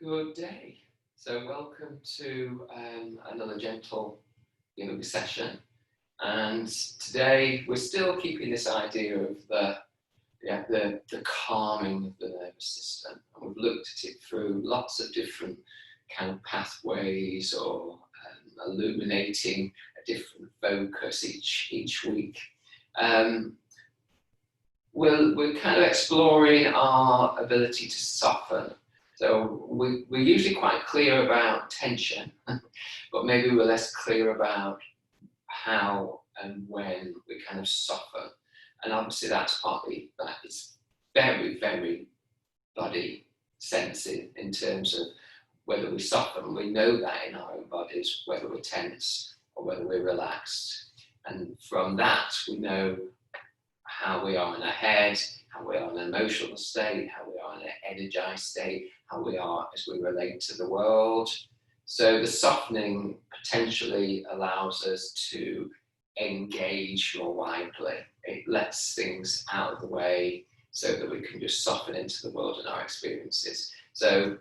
Good day. So welcome to another gentle yoga session. And today we're still keeping this idea of the calming of the nervous system. And we've looked at it through lots of different kind of pathways or illuminating a different focus each week. We're kind of exploring our ability to soften. So we're usually quite clear about tension, but maybe we're less clear about how and when we kind of soften. And obviously that's partly that it's very, very body sensitive in terms of whether we soften. We know that in our own bodies, whether we're tense or whether we're relaxed. And from that, we know how we are in our head, how we are in an emotional state, how we are in an energized state, how we are as we relate to the world. So the softening potentially allows us to engage more widely. It lets things out of the way so that we can just soften into the world and our experiences. So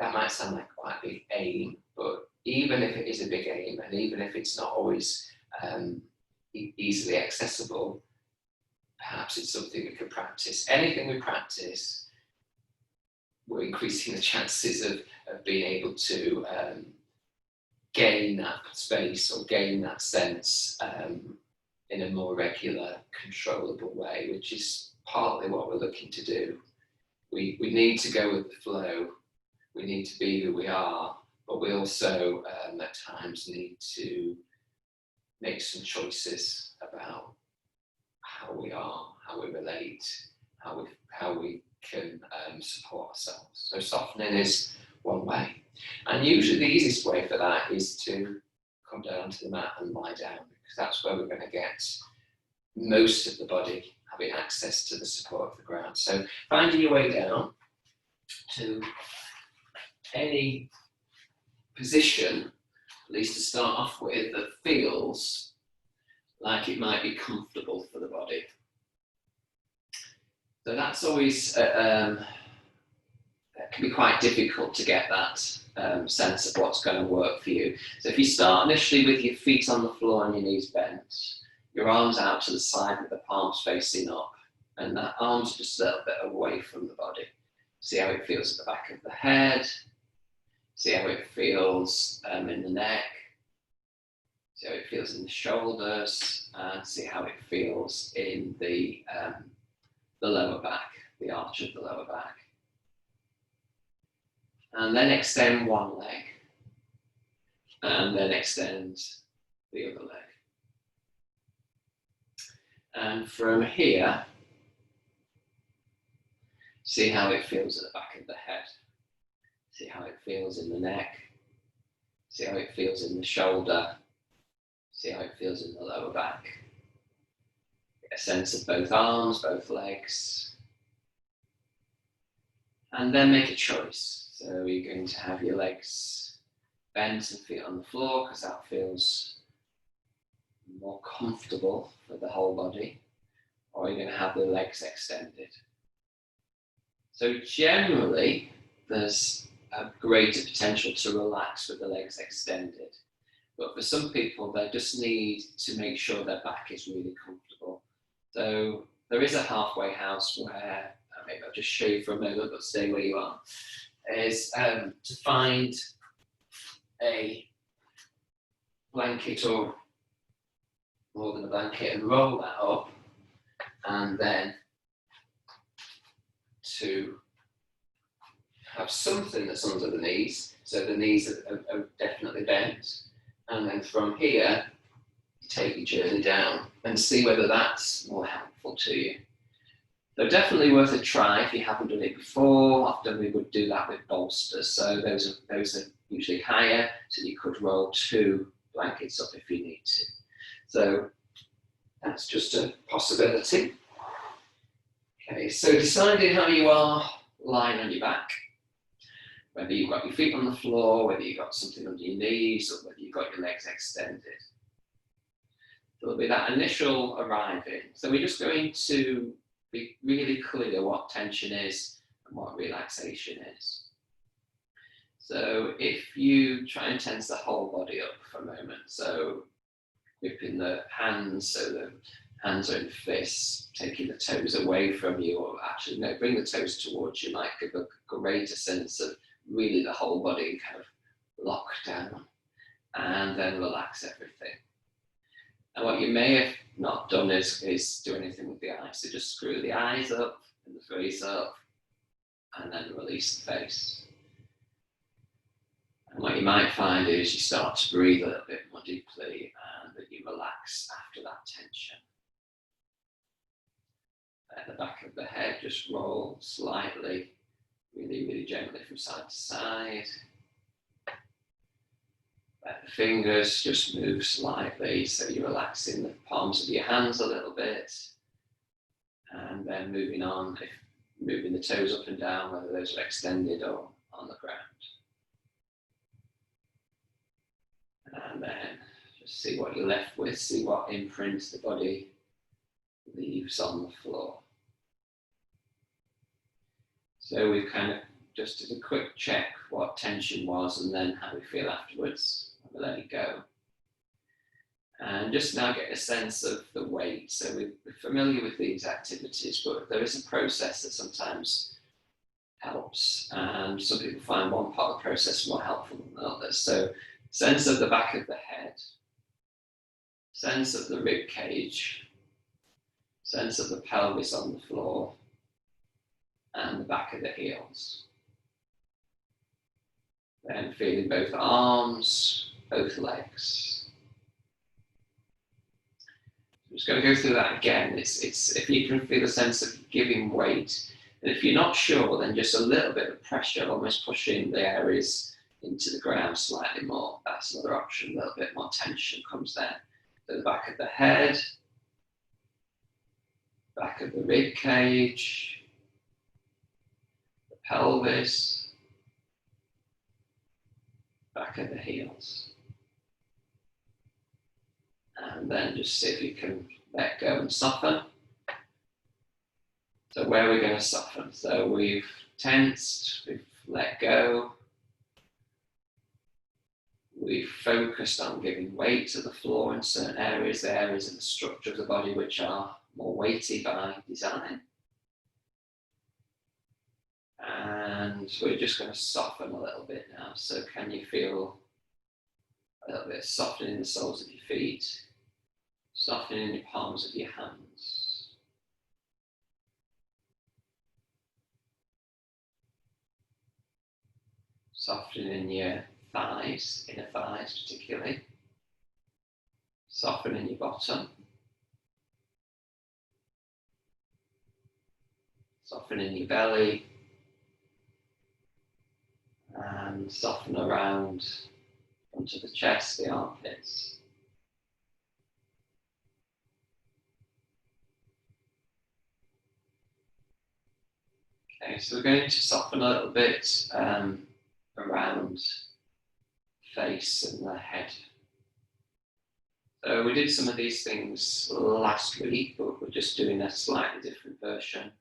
that might sound like quite a big aim, but even if it is a big aim, and even if it's not always easily accessible, perhaps it's something we could practice. Anything we practice, we're increasing the chances of being able to gain that space or gain that sense in a more regular, controllable way, which is partly what we're looking to do. We need to go with the flow. We need to be who we are, but we also at times need to make some choices about how we are, how we relate, how we can support ourselves. So softening is one way. And usually the easiest way for that is to come down onto the mat and lie down, because that's where we're going to get most of the body having access to the support of the ground. So finding your way down to any position, at least to start off with, that feels like it might be comfortable for the body. So that's always, that can be quite difficult to get that sense of what's going to work for you. So if you start initially with your feet on the floor and your knees bent, your arms out to the side with the palms facing up, and that arms just a little bit away from the body. See how it feels at the back of the head. See how it feels in the neck. See how it feels in the shoulders, and see how it feels in the lower back, the arch of the lower back. And then extend one leg, and then extend the other leg. And from here, see how it feels at the back of the head. See how it feels in the neck. See how it feels in the shoulder. See how it feels in the lower back. Get a sense of both arms, both legs. And then make a choice. So you're going to have your legs bent and feet on the floor, because that feels more comfortable for the whole body. Or you're going to have the legs extended. So generally, there's a greater potential to relax with the legs extended. But for some people, they just need to make sure their back is really comfortable. So there is a halfway house where, maybe I'll just show you for a moment, but stay where you are, is to find a blanket or more than a blanket and roll that up, and then to have something that's under the knees, so the knees are definitely bent. And then from here, you take your journey down and see whether that's more helpful to you. So definitely worth a try if you haven't done it before. Often we would do that with bolsters. So those are usually higher, so you could roll 2 blankets up if you need to. So that's just a possibility. Okay, so deciding how you are lying on your back, whether you've got your feet on the floor, whether you've got something under your knees, or whether you've got your legs extended. There'll be that initial arriving. So we're just going to be really clear what tension is and what relaxation is. So if you try and tense the whole body up for a moment, so gripping the hands, so the hands are in fists, taking the toes away from you, or actually no, bring the toes towards you, might give a greater sense of really the whole body kind of locked down, and then relax everything. And what you may have not done is do anything with the eyes. So just screw the eyes up and the face up, and then release the face. And what you might find is you start to breathe a little bit more deeply, and that you relax after that tension. Let the back of the head just roll slightly, really, really gently from side to side. Let the fingers just move slightly, so you're relaxing the palms of your hands a little bit. And then moving on, moving the toes up and down, whether those are extended or on the ground. And then just see what you're left with, see what imprints the body leaves on the floor. So we've kind of just did a quick check what tension was and then how we feel afterwards. We let it go. And just now get a sense of the weight. So we're familiar with these activities, but there is a process that sometimes helps. And some people find one part of the process more helpful than others. So sense of the back of the head, sense of the rib cage, sense of the pelvis on the floor, and the back of the heels. Then feeling both arms, both legs. I'm just going to go through that again. It's if you can feel a sense of giving weight, and if you're not sure, then just a little bit of pressure, almost pushing the areas into the ground slightly more. That's another option. A little bit more tension comes there. So the back of the head, back of the rib cage, the pelvis, back of the heels. And then just see if you can let go and soften. So where are we going to soften? So we've tensed, we've let go, we've focused on giving weight to the floor in certain areas, the areas of the structure of the body which are more weighty by design. And we're just going to soften a little bit now. So can you feel a little bit of softening the soles of your feet, softening the palms of your hands. Softening your thighs, inner thighs particularly. Softening your bottom. Softening your belly. And soften around onto the chest, the armpits. Okay, so we're going to soften a little bit around the face and the head. So we did some of these things last week, but we're just doing a slightly different version.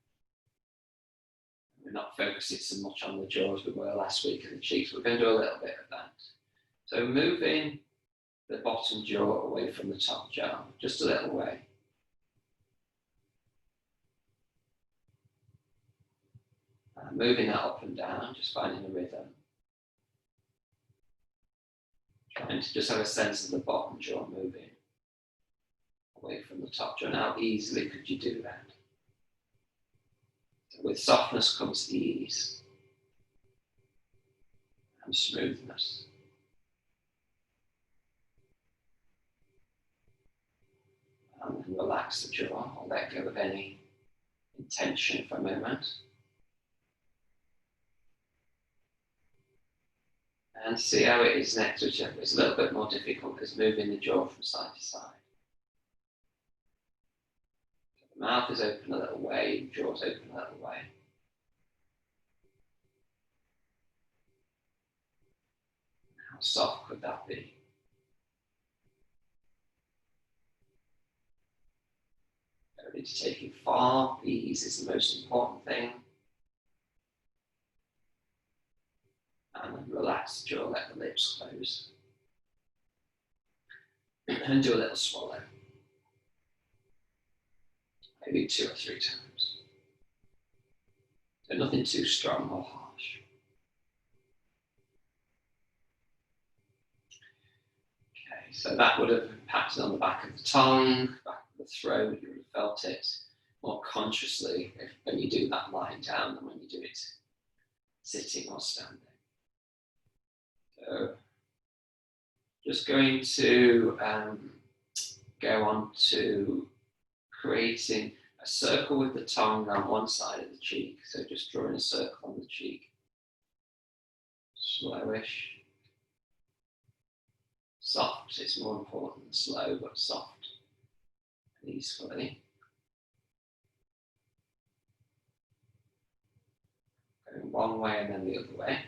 We're not focusing so much on the jaws we were last week and the cheeks. We're going to do a little bit of that. So moving the bottom jaw away from the top jaw, just a little way. Moving that up and down, just finding a rhythm. Trying to just have a sense of the bottom jaw moving away from the top jaw. And how easily could you do that? So with softness comes ease and smoothness. And then relax the jaw or let go of any tension for a moment. And see how it is next, which is a little bit more difficult, is moving the jaw from side to side. So the mouth is open a little way, the jaw's open a little way. How soft could that be? Ready to take it far. Ease is the most important thing. And then relax the jaw, let the lips close. And do a little swallow. Maybe 2 or 3 times. So nothing too strong or harsh. Okay, so that would have impacted on the back of the tongue, back of the throat. You would have felt it more consciously when you do that lying down than when you do it sitting or standing. So just going to go on to creating a circle with the tongue on one side of the cheek. So just drawing a circle on the cheek. Slowish. Soft, it's more important than slow, but soft and easefully. Going one way and then the other way.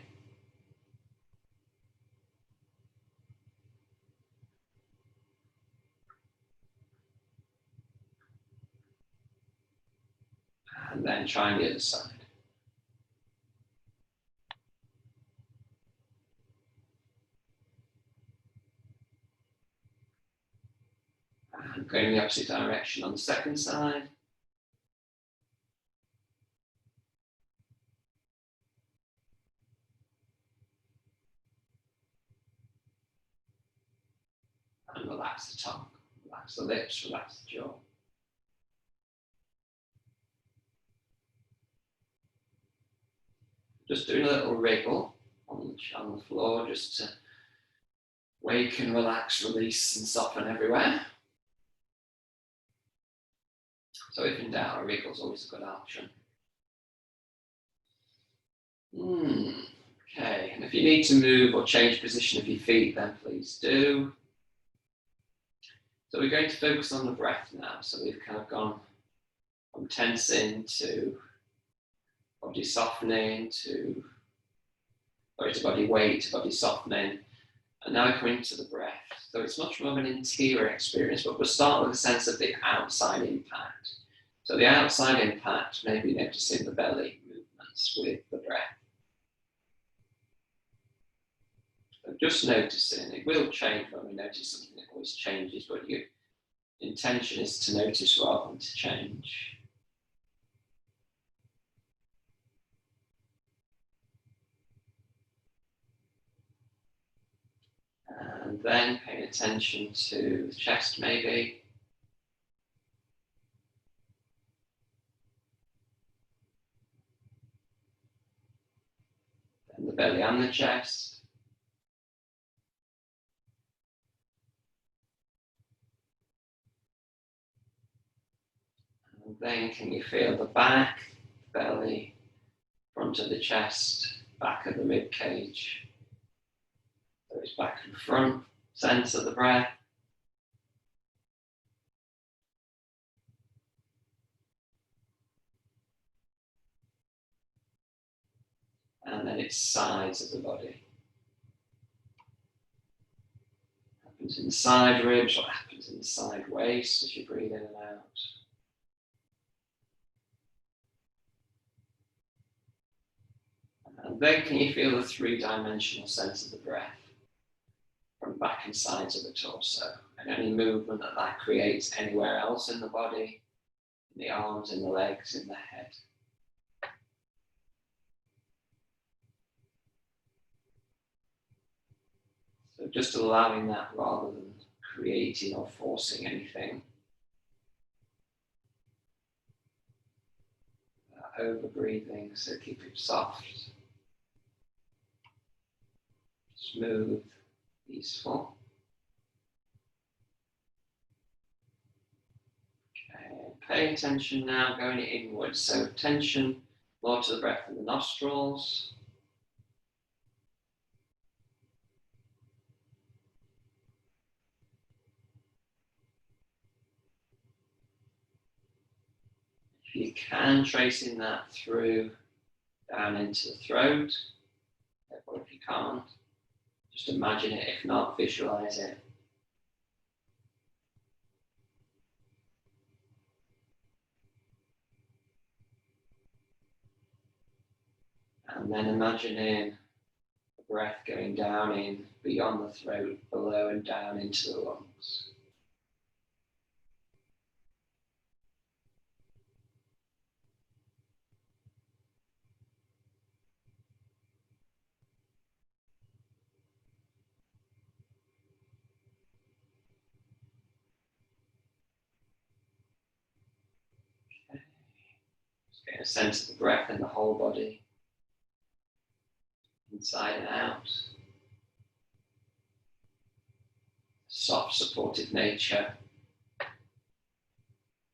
And then trying the other side. And going the opposite direction on the second side. And relax the tongue, relax the lips, relax the jaw. Just doing a little wriggle on the floor just to wake and relax, release and soften everywhere. So if in doubt, a wriggle is always a good option. Okay, and if you need to move or change position of your feet, then please do. So we're going to focus on the breath now. So we've kind of gone from tensing to body softening to body weight to body softening. And now coming to the breath. So it's much more of an interior experience, but we'll start with a sense of the outside impact. So the outside impact, maybe noticing the belly movements with the breath. So just noticing, it will change when we notice something, it always changes, but your intention is to notice rather than to change. And then paying attention to the chest maybe. Then the belly and the chest. And then can you feel the back, belly, front of the chest, back of the rib cage. So it's back and front, sense of the breath. And then it's sides of the body. What happens in the side ribs, what happens in the side waist as you breathe in and out. And then can you feel the three-dimensional sense of the breath from back and sides of the torso, and any movement that creates anywhere else in the body, in the arms, in the legs, in the head. So just allowing that rather than creating or forcing anything. Over breathing, so keep it soft, smooth, easeful. Okay, pay attention now, going inwards. So attention more to the breath in the nostrils. If you can, tracing that through down into the throat. Or if you can't, just imagine it. If not, visualize it. And then imagining the breath going down in, beyond the throat, below and down into the lungs. Okay. Just get a sense of the breath in the whole body, inside and out. Soft, supportive nature.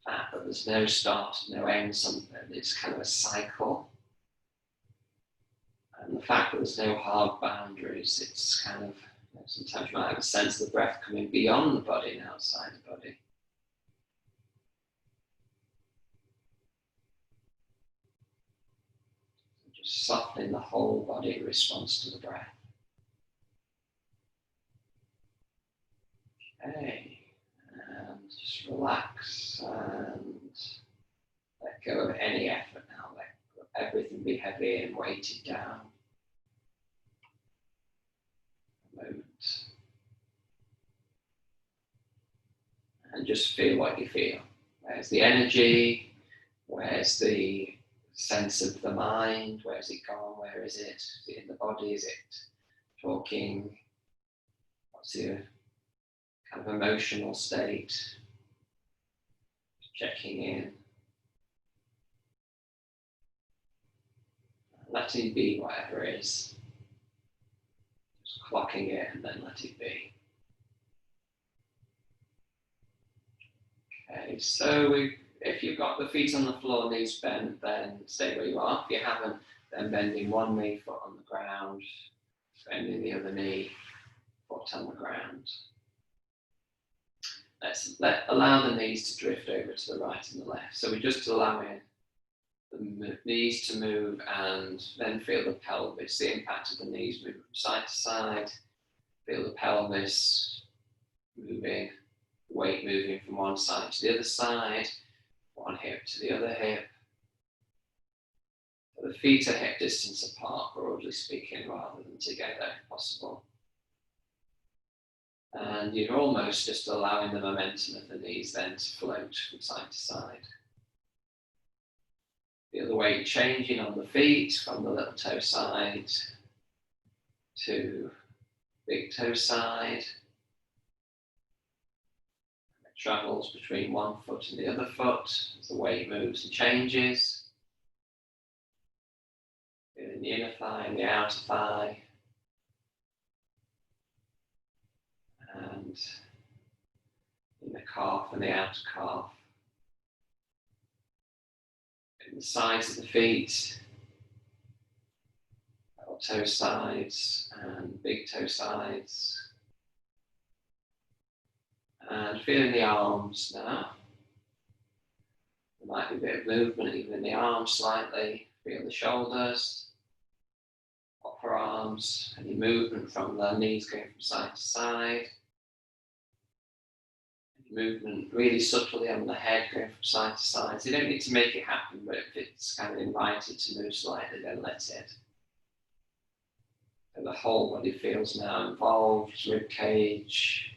Fact that there's no start, no end, it's kind of a cycle. And the fact that there's no hard boundaries, it's kind of, sometimes you might have a sense of the breath coming beyond the body and outside the body. So just softening the whole body in response to the breath. Okay, and just relax and let go of any effort now. Let everything be heavy and weighted down. A moment. And just feel what you feel. Where's the energy? Where's the sense of the mind? Where's it gone? Where is it? Is it in the body? Is it talking? What's your kind of emotional state? Checking in. Let it be whatever it is. Just clocking it and then let it be. Okay, so if you've got the feet on the floor, knees bent, then stay where you are. If you haven't, then bending one knee, foot on the ground, bending the other knee, foot on the ground. Allow the knees to drift over to the right and the left. So we're just allowing the knees to move and then feel the pelvis, the impact of the knees moving from side to side. Feel the pelvis moving, weight moving from one side to the other side, one hip to the other hip. So the feet are hip distance apart, broadly speaking, rather than together if possible. And you're almost just allowing the momentum of the knees then to float from side to side. Feel the weight changing on the feet from the little toe side to big toe side. It travels between one foot and the other foot as the weight moves and changes. Feeling the inner thigh and the outer thigh. And in the calf and the outer calf. In the sides of the feet, little toe sides and big toe sides. And feeling the arms now. There might be a bit of movement even in the arms slightly. Feel the shoulders, upper arms, any movement from the knees going from side to side. Movement really subtly on the head going from side to side. So you don't need to make it happen, but if it's kind of invited to move slightly, then let it. So the whole body feels now involved, rib cage,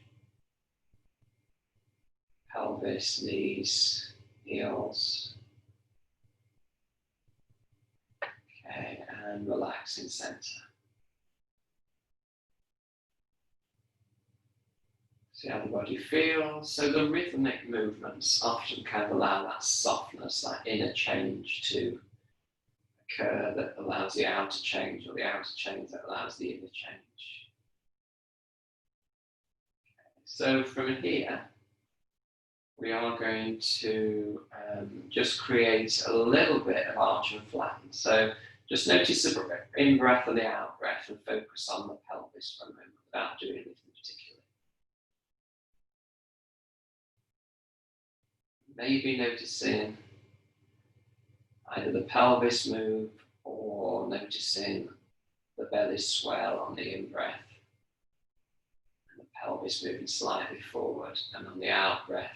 pelvis, knees, heels. Okay, and relax in center. See how the body feels. So the rhythmic movements often kind of allow that softness, that inner change to occur that allows the outer change, or the outer change that allows the inner change. Okay. So from here, we are going to just create a little bit of arch and flatten. So just notice the in-breath and the out-breath and focus on the pelvis for a moment without doing anything particular. Maybe noticing either the pelvis move or noticing the belly swell on the in-breath and the pelvis moving slightly forward, and on the out-breath,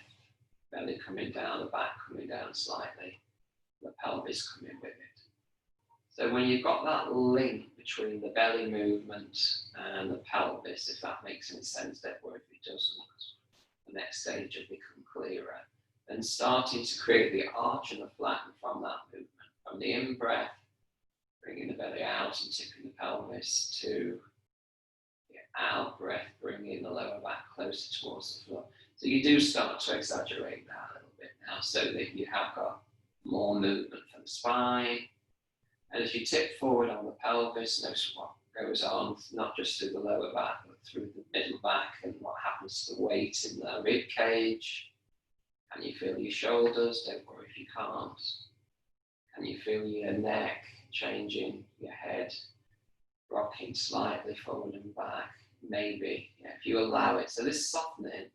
belly coming down, the back coming down slightly, the pelvis coming with it. So when you've got that link between the belly movement and the pelvis, if that makes any sense. Don't worry if it doesn't. The next stage will become clearer. And starting to create the arch and the flatten from that movement. From the in-breath, bringing the belly out and tipping the pelvis, to the out-breath, bringing the lower back closer towards the floor. So you do start to exaggerate that a little bit now, so that you have got more movement from the spine. And as you tip forward on the pelvis, notice what goes on, not just through the lower back, but through the middle back, and what happens to the weight in the rib cage. Can you feel your shoulders? Don't worry if you can't. Can you feel your neck changing, your head rocking slightly forward and back? Maybe, yeah, if you allow it. So this softening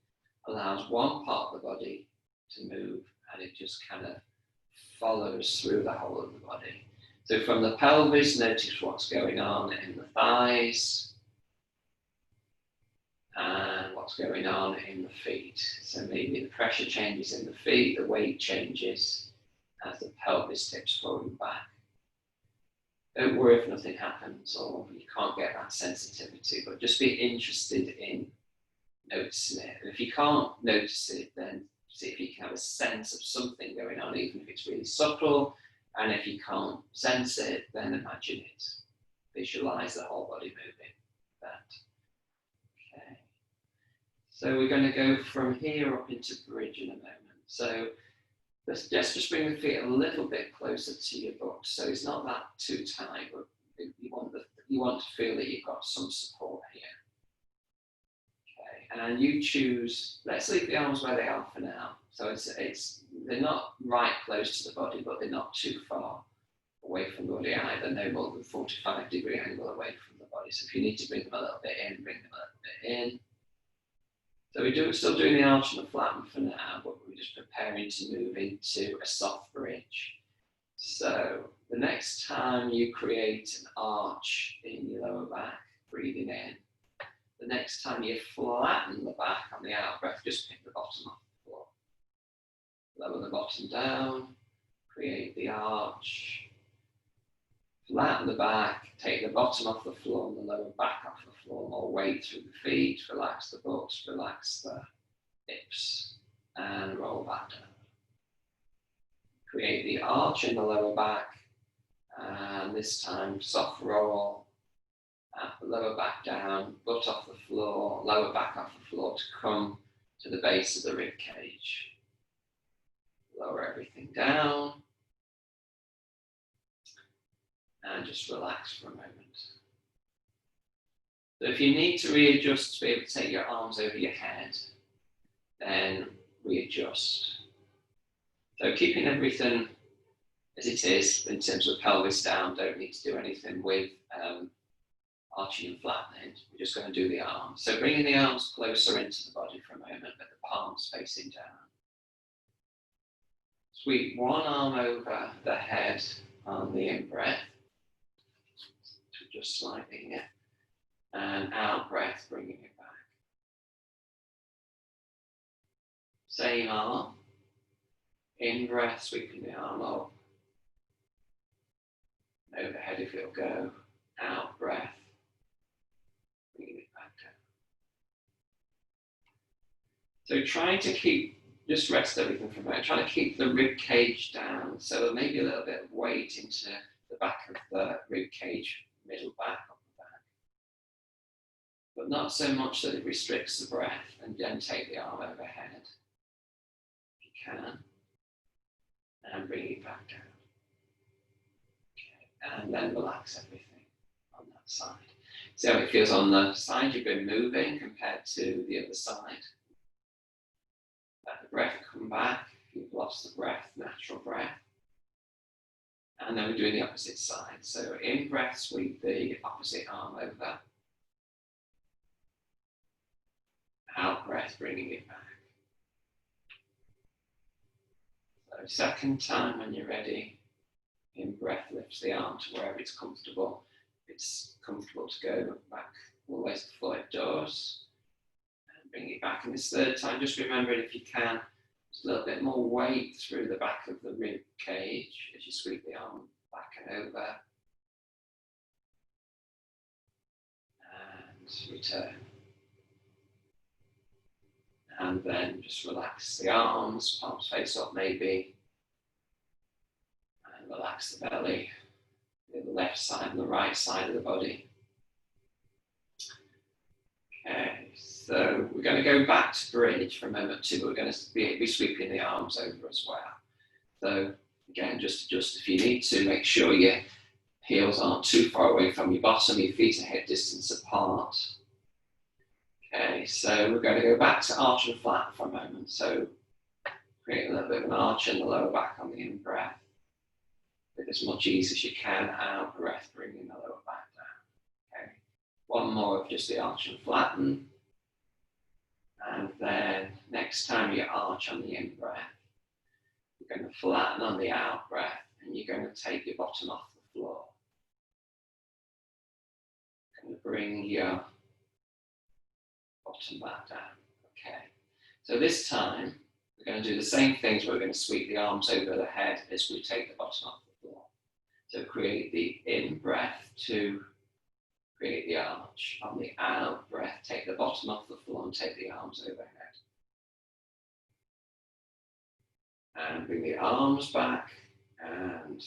allows one part of the body to move, and it just kind of follows through the whole of the body. So from the pelvis, notice what's going on in the thighs and what's going on in the feet. So maybe the pressure changes in the feet, the weight changes as the pelvis tips forward and back. Don't worry if nothing happens or you can't get that sensitivity, but just be interested in noticing it. And if you can't notice it, then see if you can have a sense of something going on, even if it's really subtle. And if you can't sense it, then imagine it. Visualize the whole body moving. That. Okay. So we're going to go from here up into bridge in a moment. So let's just bring the feet a little bit closer to your butt. So it's not that too tight, but you want to feel that you've got some support here. Okay. And you choose, let's leave the arms where they are for now. So they're not right close to the body, but they're not too far away from the body either. No more than 45-degree angle away from the body. So if you need to bring them a little bit in, bring them a little bit in. So we're still doing the arch and the flatten for now, but we're just preparing to move into a soft bridge. So the next time you create an arch in your lower back, breathing in, the next time you flatten the back on the out breath, just pick the bottom off the floor. Lower the bottom down, create the arch, flatten the back, take the bottom off the floor and the lower back off the floor, more weight through the feet, relax the butt, relax the hips, and roll back down. Create the arch in the lower back, and this time soft roll, the lower back down, butt off the floor, lower back off the floor to come to the base of the rib cage. Lower everything down, and just relax for a moment. So if you need to readjust to be able to take your arms over your head, then readjust. So keeping everything as it is in terms of pelvis down, don't need to do anything with arching and flattening. We're just going to do the arms. So bringing the arms closer into the body for a moment, with the palms facing down. Sweep one arm over the head on the in-breath, just slightly here, and out-breath, bringing it back. Same arm, in-breath, sweeping the arm up, overhead if it'll go, out-breath, bringing it back down. So try to keep, just rest everything from there. Try to keep the rib cage down, so maybe a little bit of weight into the back of the rib cage, middle back, up the back. But not so much that it restricts the breath, and then take the arm overhead, if you can, and bring it back down. Okay. And then relax everything on that side. See how it feels on the side you've been moving compared to the other side. Let the breath come back. If you've lost the breath, natural breath. And then we're doing the opposite side. So in breath, sweep the opposite arm over. Out breath, bringing it back. So second time when you're ready, in breath lifts the arm to wherever it's comfortable. If it's comfortable to go back all the way to the floor, it does. Bring it back. And this third time, just remembering if you can, just a little bit more weight through the back of the rib cage as you sweep the arm back and over. return. And then just relax the arms, palms face up maybe, and relax the belly, the left side and the right side of the body. Okay, so we're going to go back to bridge for a moment too, but we're going to be sweeping the arms over as well. So again, just adjust if you need to, make sure your heels aren't too far away from your bottom, your feet are hip distance apart. Okay, so we're going to go back to arch and flat for a moment. So create a little bit of an arch in the lower back on the in-breath. With as much ease as you can, out breath, bringing the lower back down. Okay, one more of just the arch and flatten. And then next time you arch on the in-breath, you're going to flatten on the out-breath, and you're going to take your bottom off the floor. You're going to bring your bottom back down. Okay, so this time we're going to do the same things, but we're going to sweep the arms over the head as we take the bottom off the floor. So create the in breath to create the arch. On the out breath, take the bottom off the floor and take the arms overhead. And bring the arms back and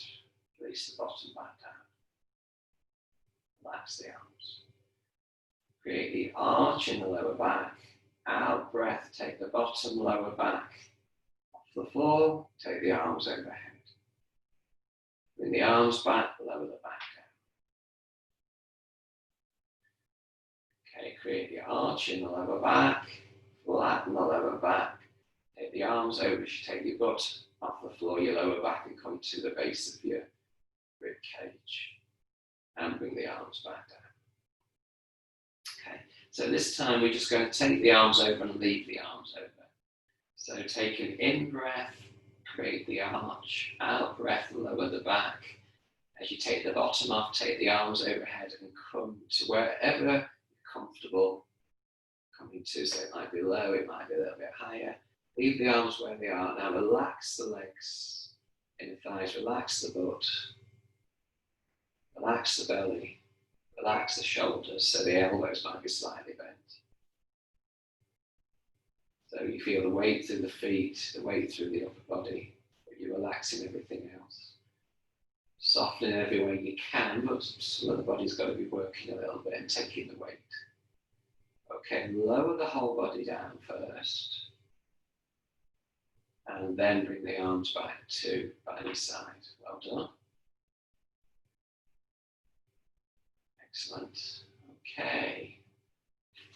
release the bottom back down. Relax the arms. Create the arch in the lower back. Out breath, take the bottom lower back off the floor, take the arms overhead. Bring the arms back, lower the back down. Okay, create the arch in the lower back, flatten the lower back. Take the arms over as you take your butt off the floor, your lower back, and come to the base of your rib cage. And bring the arms back down. Okay, so this time we're just going to take the arms over and leave the arms over. So take an in breath, create the arch, out breath, lower the back. As you take the bottom off, take the arms overhead and come to wherever you're comfortable coming to. So it might be low, it might be a little bit higher. Leave the arms where they are. Now relax the legs, inner thighs, relax the butt, relax the belly, relax the shoulders, so the elbows might be slightly bent. So you feel the weight through the feet, the weight through the upper body, but you're relaxing everything else. Softening every way you can, but some of the body's got to be working a little bit and taking the weight. Okay, lower the whole body down first. And then bring the arms back to by your side. Well done. Excellent. Okay.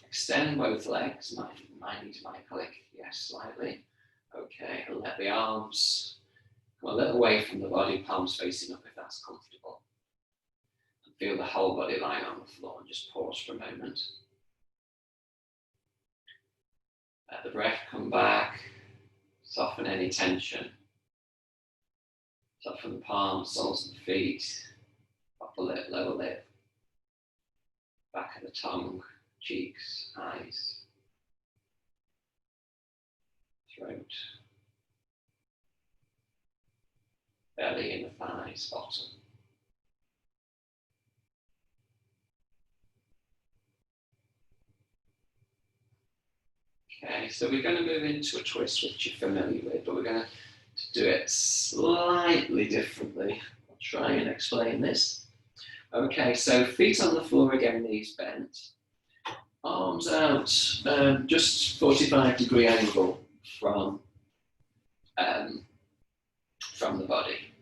Extend both legs. Might need my click. Yes, slightly. Okay, and let the arms come a little away from the body, palms facing up if that's comfortable. And feel the whole body lying on the floor, and just pause for a moment. Let the breath come back. Soften any tension. Soften the palms, soles of the feet, upper lip, lower lip, back of the tongue, cheeks, eyes, throat, belly, inner thighs, bottom. Okay, so we're going to move into a twist which you're familiar with, but we're going to do it slightly differently. I'll try and explain this. Okay, so feet on the floor again, knees bent. Arms out, just 45-degree angle from the body.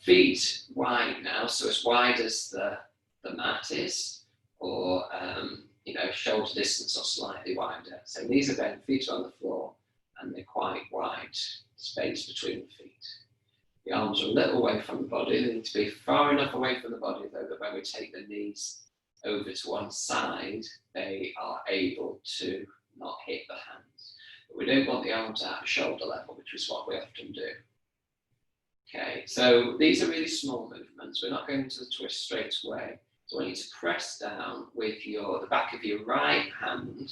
Feet wide now, so as wide as the mat is, or shoulder distance or slightly wider. So knees are bent, feet are on the floor, and they're quite wide space between the feet. The arms are a little away from the body. They need to be far enough away from the body, though, that when we take the knees over to one side, they are able to not hit the hands. But we don't want the arms out at shoulder level, which is what we often do. Okay, so these are really small movements. We're not going into the twist straight away. So I want you to press down with the back of your right hand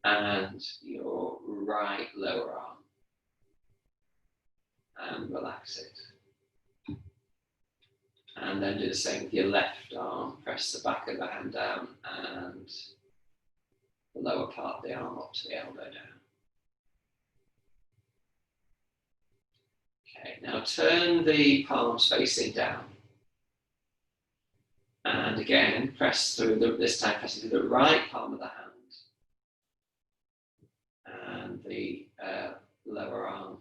and your right lower arm. And relax it. And then do the same with your left arm. Press the back of the hand down and the lower part of the arm up to the elbow down. Okay, now turn the palms facing down. And again, press through, this time pressing through the right palm of the hand. And the lower arm.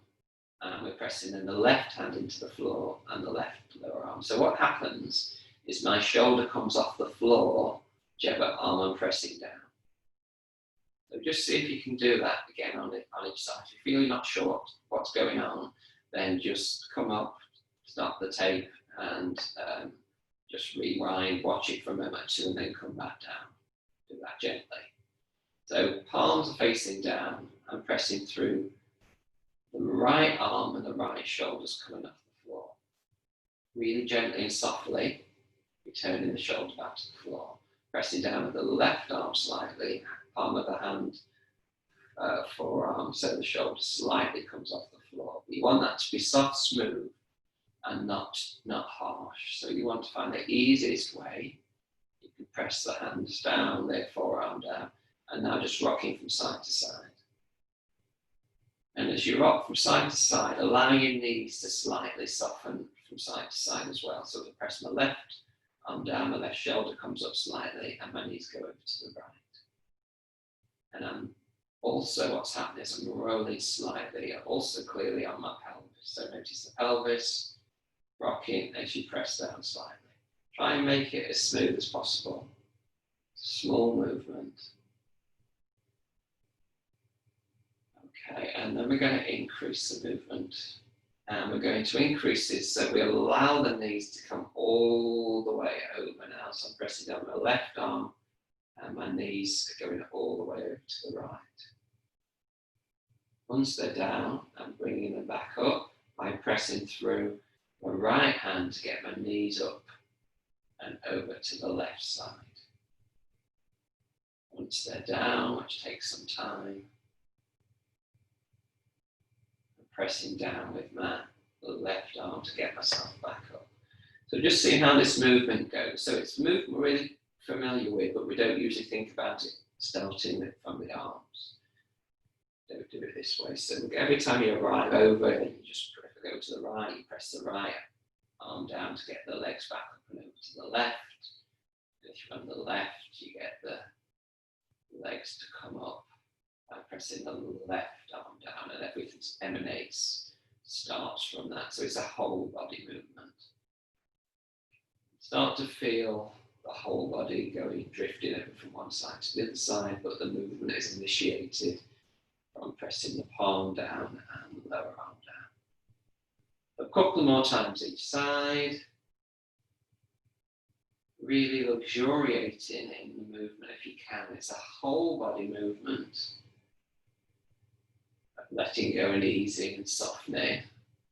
And we're pressing then the left hand into the floor and the left lower arm. So what happens is my shoulder comes off the floor, whichever arm I'm pressing down. So just see if you can do that again on each side. If you feel you're not sure what's going on, then just come up, stop the tape, and just rewind, watch it for a moment or two, and then come back down. Do that gently. So palms are facing down. I'm pressing through the right arm and the right shoulder's coming off the floor. Really gently and softly, returning the shoulder back to the floor. Pressing down with the left arm slightly, palm of the hand, forearm, so the shoulder slightly comes off the floor. You want that to be soft, smooth, and not harsh. So you want to find the easiest way. You can press the hands down, their forearm down, and now just rocking from side to side. And as you rock from side to side, allow your knees to slightly soften from side to side as well. So to press my left arm down, my left shoulder comes up slightly, and my knees go over to the right. And I'm also, what's happening is I'm rolling slightly, also clearly on my pelvis. So notice the pelvis rocking as you press down slightly. Try and make it as smooth as possible. Small movement. Okay, and then we're going to increase the movement. And we're going to increase this so we allow the knees to come all the way over now. So I'm pressing down my left arm and my knees are going all the way over to the right. Once they're down, I'm bringing them back up by pressing through my right hand to get my knees up and over to the left side. Once they're down, which takes some time, pressing down with my left arm to get myself back up. So just see how this movement goes. So it's a movement we're really familiar with, but we don't usually think about it starting it from the arms. Don't do it this way. So every time you arrive over, you just go to the right, you press the right arm down to get the legs back up and over to the left. If you're on the left, you get the legs to come up by pressing the left arm down, and everything starts from that. So it's a whole body movement. Start to feel the whole body drifting over from one side to the other side, but the movement is initiated from pressing the palm down and the lower arm down. A couple more times each side. Really luxuriating in the movement if you can. It's a whole body movement. Letting go and easing and softening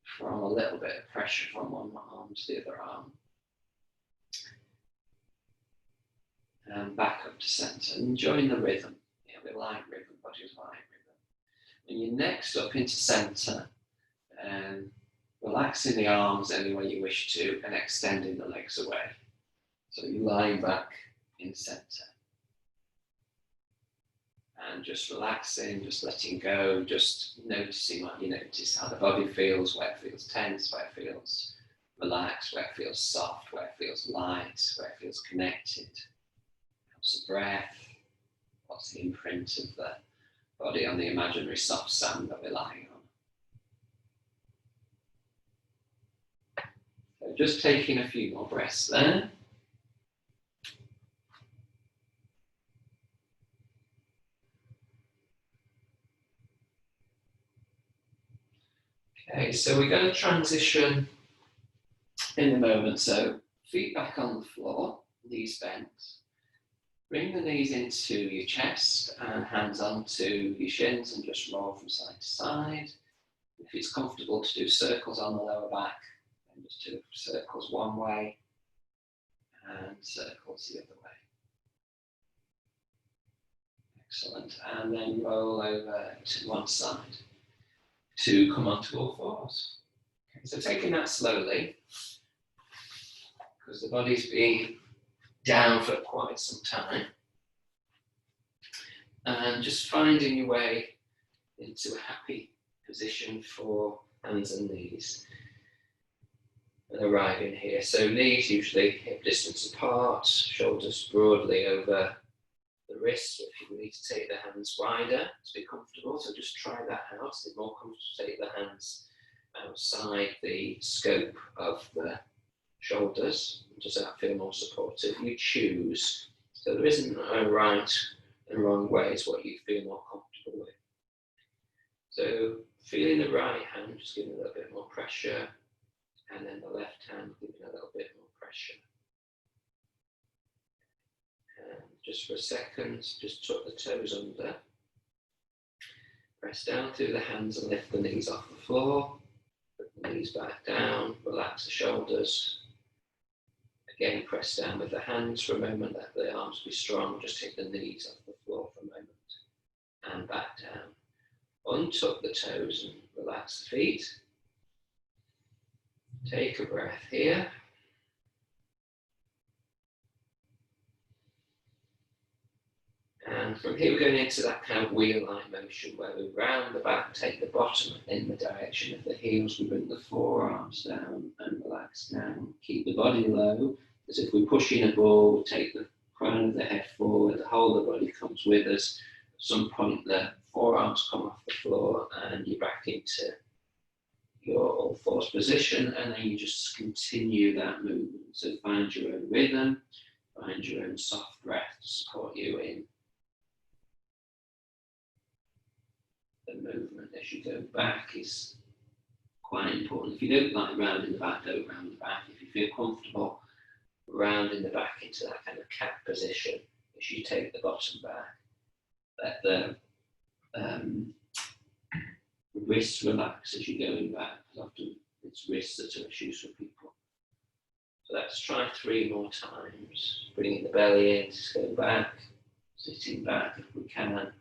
from a little bit of pressure from one arm to the other arm. And back up to center. Enjoying the rhythm. We like rhythm, bodies like rhythm. When you're next up into center, relaxing the arms any way you wish to and extending the legs away. So you lie back in center. And just relaxing, just letting go, just noticing what you notice, how the body feels, where it feels tense, where it feels relaxed, where it feels soft, where it feels light, where it feels connected. How's the breath? What's the imprint of the body on the imaginary soft sand that we're lying on? So just taking a few more breaths there. Okay, so we're going to transition in a moment. So feet back on the floor, knees bent. Bring the knees into your chest and hands onto your shins and just roll from side to side. If it's comfortable to do circles on the lower back, then just do circles one way and circles the other way. Excellent. And then roll over to one side to come onto all fours. Okay, so taking that slowly, because the body's been down for quite some time. And just finding your way into a happy position for hands and knees. And arriving here. So knees usually hip distance apart, shoulders broadly over the wrists. If you need to take the hands wider to be comfortable, so just try that out. It's more comfortable to take the hands outside the scope of the shoulders. Does that feel more supportive? You choose. So there isn't a right and wrong way, it's what you feel more comfortable with. So feeling the right hand, just giving a little bit more pressure, and then the left hand giving a little bit more pressure. And just for a second, just tuck the toes under. Press down through the hands and lift the knees off the floor. Put the knees back down, relax the shoulders. Again, press down with the hands for a moment, let the arms be strong, just take the knees off the floor for a moment. And back down. Untuck the toes and relax the feet. Take a breath here. And from here we're going into that kind of wheel-like motion where we round the back, take the bottom in the direction of the heels, we bring the forearms down and relax down. Keep the body low, as if we're pushing a ball, take the crown of the head forward, the whole of the body comes with us. At some point the forearms come off the floor and you're back into your all fours position, and then you just continue that movement. So find your own rhythm, find your own soft breath to support you in the movement as you go back is quite important. If you don't like rounding the back, don't round the back. If you feel comfortable rounding the back into that kind of cat position, as you take the bottom back, let the wrists relax as you're going back, because often it's wrists that are issues for people. So let's try 3 more times. Bringing the belly in, just go back, sitting back if we can,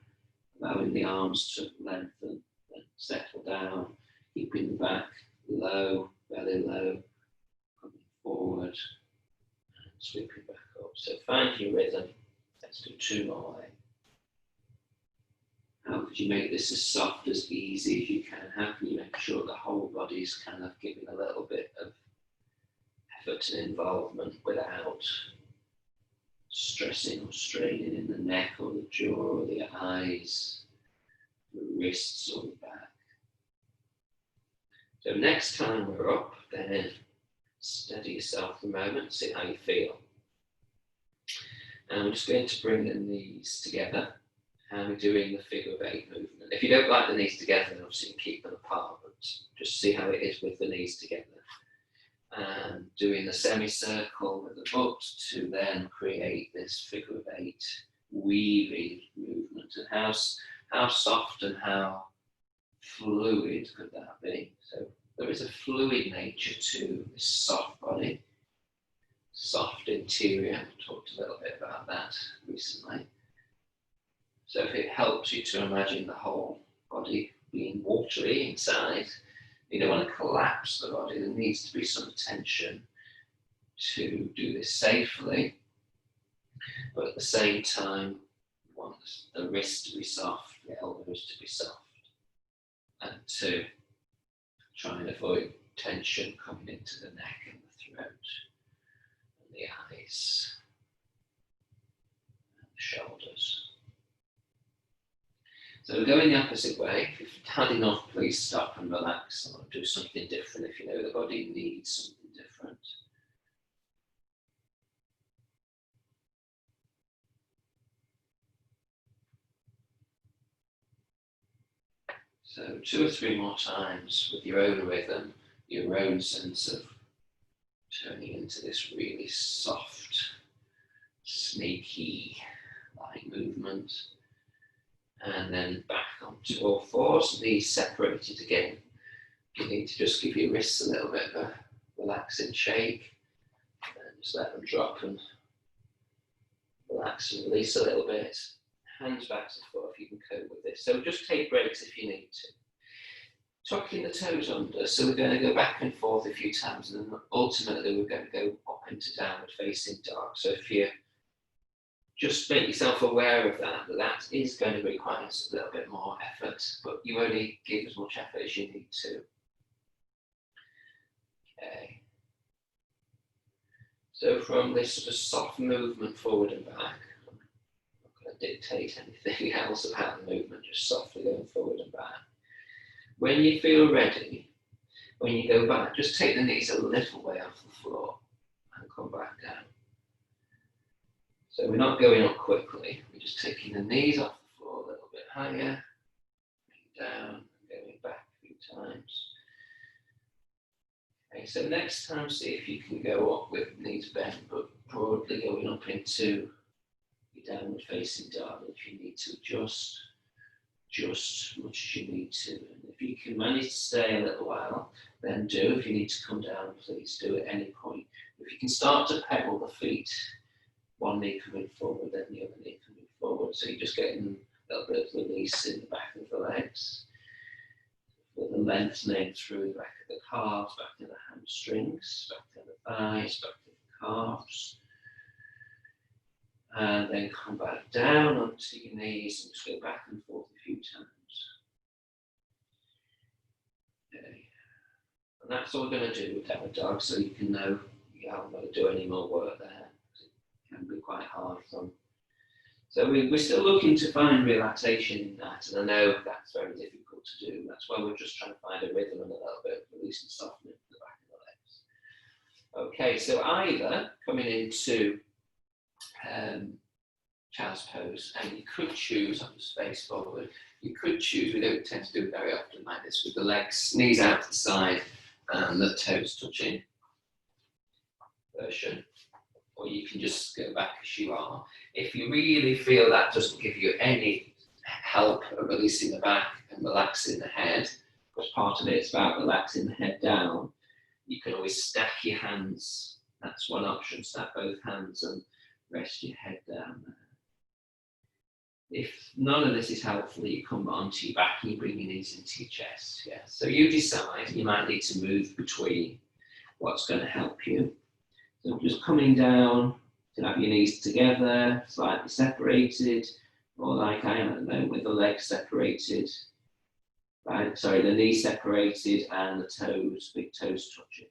allowing the arms to lengthen and settle down, keeping the back low, belly low, coming forward, and sweeping back up. So find your rhythm. Let's do 2 more. How could you make this as soft, as easy as you can? How can you make sure the whole body's kind of giving a little bit of effort and involvement without stressing or straining in the neck or the jaw or the eyes, the wrists or the back? So next time we're up, then steady yourself for a moment, see how you feel. And we're just going to bring the knees together. And we're doing the figure of 8 movement. If you don't like the knees together, then obviously you can keep them apart, but just see how it is with the knees together. And doing the semicircle with the foot to then create this figure of 8 weaving movement. And how soft and how fluid could that be? So there is a fluid nature to this soft body, soft interior. I talked a little bit about that recently. So if it helps you to imagine the whole body being watery inside, you don't want to collapse the body. There needs to be some tension to do this safely. But at the same time, you want the wrists to be soft, the elbows to be soft, and to try and avoid tension coming into the neck and the throat, and the eyes, and the shoulders. So we're going the opposite way. If you've had enough, please stop and relax or do something different if you know the body needs something different. So 2 or 3 more times with your own rhythm, your own sense of turning into this really soft, sneaky light movement. And then back onto all fours, knees separated again. You need to just give your wrists a little bit of a relaxing shake and just let them drop and relax and release a little bit. Hands back to the floor if you can cope with this. So just take breaks if you need to. tucking the toes under. So we're going to go back and forth a few times, and then ultimately we're going to go up into downward facing dog. So if you just make yourself aware of that, that is going to require a little bit more effort, but you only give as much effort as you need to. Okay. So from this sort of soft movement forward and back, I'm not going to dictate anything else about the movement, just softly going forward and back. When you feel ready, when you go back, just take the knees a little way off the floor and come back down. So we're not going up quickly, we're just taking the knees off the floor a little bit higher, down, going back a few times. Okay, so next time see if you can go up with knees bent, but broadly going up into your downward facing dog. If you need to adjust as much as you need to. And if you can manage to stay a little while, then do. If you need to come down, please do at any point. If you can start to pedal the feet, one knee coming forward, then the other knee coming forward. So you're just getting a little bit of release in the back of the legs. With the lengthening through the back of the calves, back to the hamstrings, back to the thighs, back to the calves. And then come back down onto your knees and just go back and forth a few times. Okay. And that's all we're going to do with downward dog, so you can know you haven't got to do any more work there. It can be quite hard for them. So we're still looking to find relaxation in that, and I know that's very difficult to do. That's why we're just trying to find a rhythm and a little bit of release and softening in the back of the legs. Okay, so either coming into child's pose, and you could choose on the space forward. You could choose, we don't tend to do it very often like this, with the legs, knees out to the side and the toes touching version. Or you can just go back as you are. If you really feel that doesn't give you any help of releasing the back and relaxing the head, because part of it is about relaxing the head down, you can always stack your hands. That's one option, stack both hands and rest your head down there. If none of this is helpful, you come onto your back and you bring your knees into your chest. Yeah. So you decide, you might need to move between what's going to help you. So just coming down, you can have your knees together, slightly separated, or like I am at the moment with the legs separated. Right, sorry, the knees separated and the toes, big toes touching.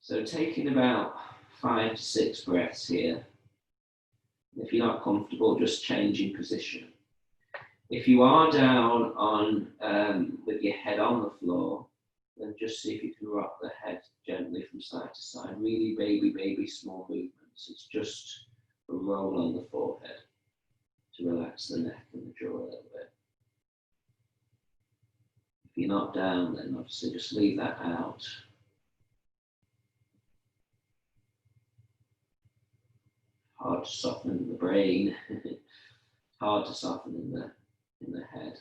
So taking about 5 to 6 breaths here. If you're not comfortable, just changing position. If you are down on with your head on the floor, then just see if you can rock the head gently from side to side. Really baby small movements. It's just a roll on the forehead to relax the neck and the jaw a little bit. If you're not down, then obviously just leave that out. Hard to soften in the brain. Hard to soften in the head.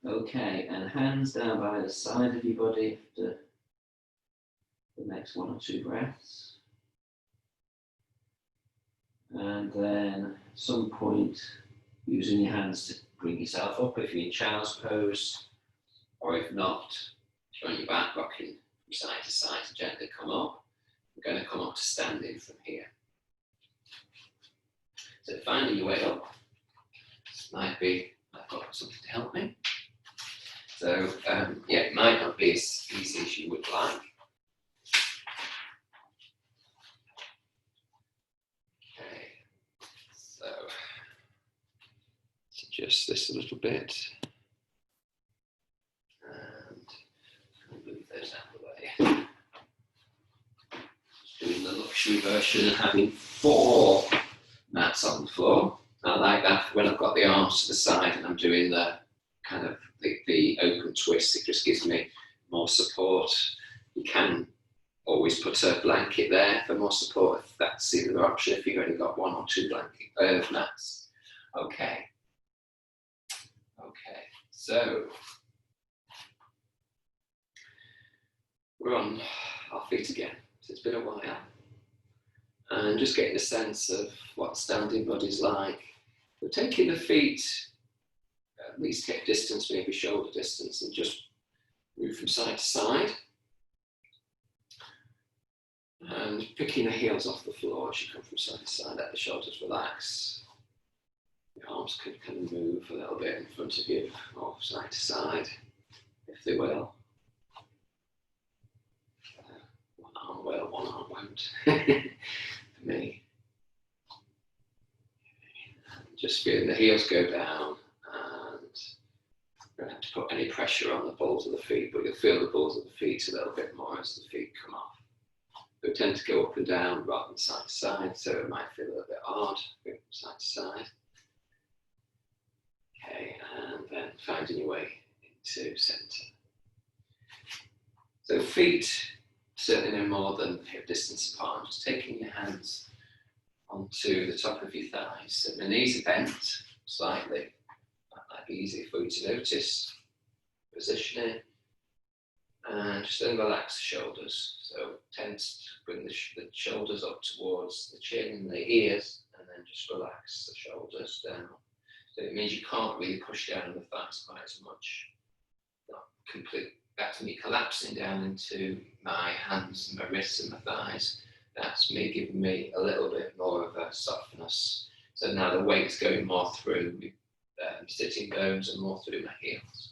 Okay, and hands down by the side of your body after the next 1 or 2 breaths. And then at some point, using your hands to bring yourself up if you're in child's pose, or if not, if you're on your back, rocking from side to side to gently come up. We're going to come up to standing from here. So finding your way up. This might be, I've got something to help me. So yeah, it might not be as easy as you would like. Okay, so adjust this a little bit. And move those out of the way. Doing the luxury version and having 4 mats on the floor. I like that when I've got the arms to the side and I'm doing the kind of the open twist. It just gives me more support. You can always put a blanket there for more support if that's the other option, if you've only got 1 or 2 blanket mats. Okay, so we're on our feet again. So it's been a while, and just getting a sense of what standing body's like. We're taking the feet at least hip distance, maybe shoulder distance, and just move from side to side. And picking the heels off the floor as you come from side to side, let the shoulders relax. Your arms can kind of move a little bit in front of you, or side to side, if they will. One arm will, one arm won't, for me. And just feeling the heels go down, and you don't have to put any pressure on the balls of the feet, but you'll feel the balls of the feet a little bit more as the feet come off. They tend to go up and down rather than side to side, so it might feel a little bit hard going from side to side. Okay, and then finding your way into centre. So feet certainly no more than hip distance apart. Just taking your hands onto the top of your thighs. So the knees are bent slightly. That might be easy for you to notice. Positioning. And just then relax the shoulders. So tend to bring the shoulders up towards the chin and the ears, and then just relax the shoulders down. So it means you can't really push down on the thighs quite as much. Not complete. That's me collapsing down into my hands and my wrists and my thighs. That's me giving me a little bit more of a softness. So now the weight's going more through sitting bones and more through my heels.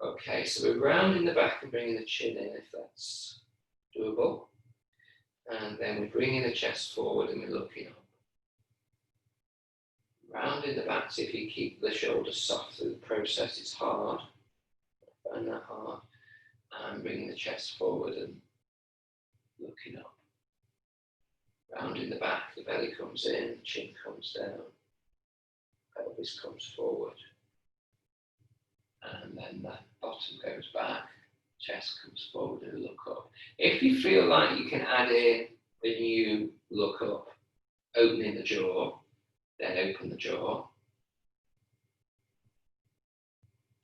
Okay, so we're rounding the back and bringing the chin in if that's doable. And then we're bringing the chest forward and we're looking up. Rounding the back, so if you keep the shoulders soft through the process, it's hard. I find that hard. And bringing the chest forward and looking up. Rounding the back, the belly comes in, the chin comes down, pelvis comes forward. And then the bottom goes back, chest comes forward and look up. If you feel like you can add in when you look up, opening the jaw, then open the jaw.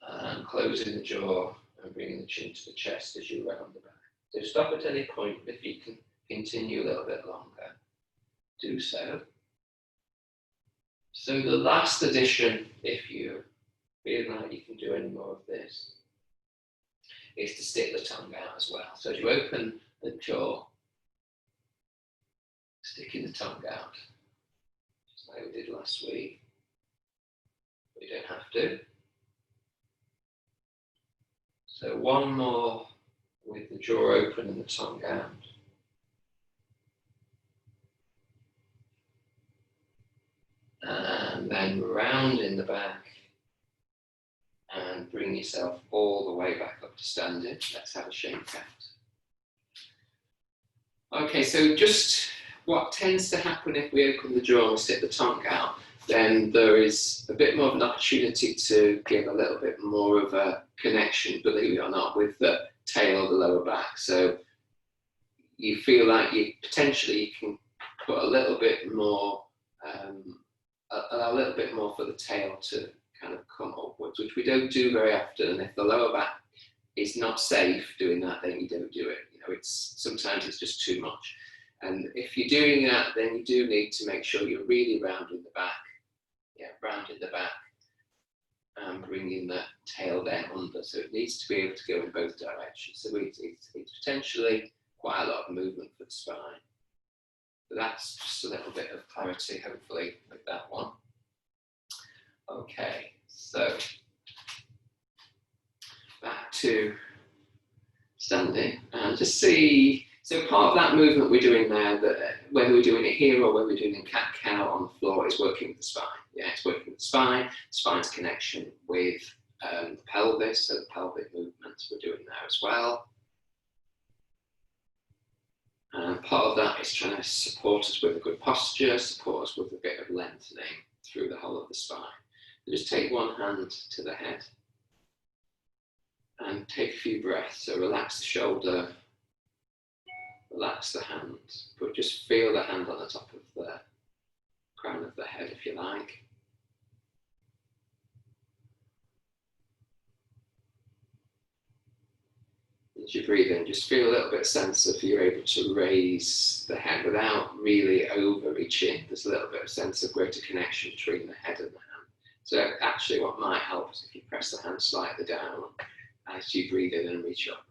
And closing the jaw and bringing the chin to the chest as you round the back. So stop at any point, if you can continue a little bit longer, do so. So the last addition, if you feel like you can do any more of this, is to stick the tongue out as well. So as you open the jaw, sticking the tongue out, just like we did last week. But you don't have to. So one more with the jaw open and the tongue out. And then round in the back and bring yourself all the way back up to standing. Let's have a shake out. Okay, so just what tends to happen if we open the jaw and we stick the tongue out, then there is a bit more of an opportunity to give a little bit more of a connection, believe it or not, with the tail of the lower back. So you feel like you potentially can put a little bit more, a little bit more for the tail to kind of come upwards, which we don't do very often. And if the lower back is not safe doing that, then you don't do it. You know, sometimes it's just too much. And if you're doing that, then you do need to make sure you're really rounding the back. Yeah, rounding the back and bringing the tail down under. So it needs to be able to go in both directions. So it's potentially quite a lot of movement for the spine. So that's just a little bit of clarity, hopefully, with that one. Okay, so back to standing and just see. So part of that movement we're doing there, that whether we're doing it here or whether we're doing it in cat-cow on the floor, is working with the spine. Yeah, it's working with the spine's connection with the pelvis, so the pelvic movements we're doing there as well. And part of that is trying to support us with a good posture, support us with a bit of lengthening through the whole of the spine. So just take one hand to the head and take a few breaths. So relax the shoulder, relax the hand, but just feel the hand on the top of the crown of the head if you like. As you breathe in, just feel a little bit of sense if you're able to raise the head without really overreaching. There's a little bit of sense of greater connection between the head and the hand. So actually what might help is if you press the hand slightly down as you breathe in and reach up.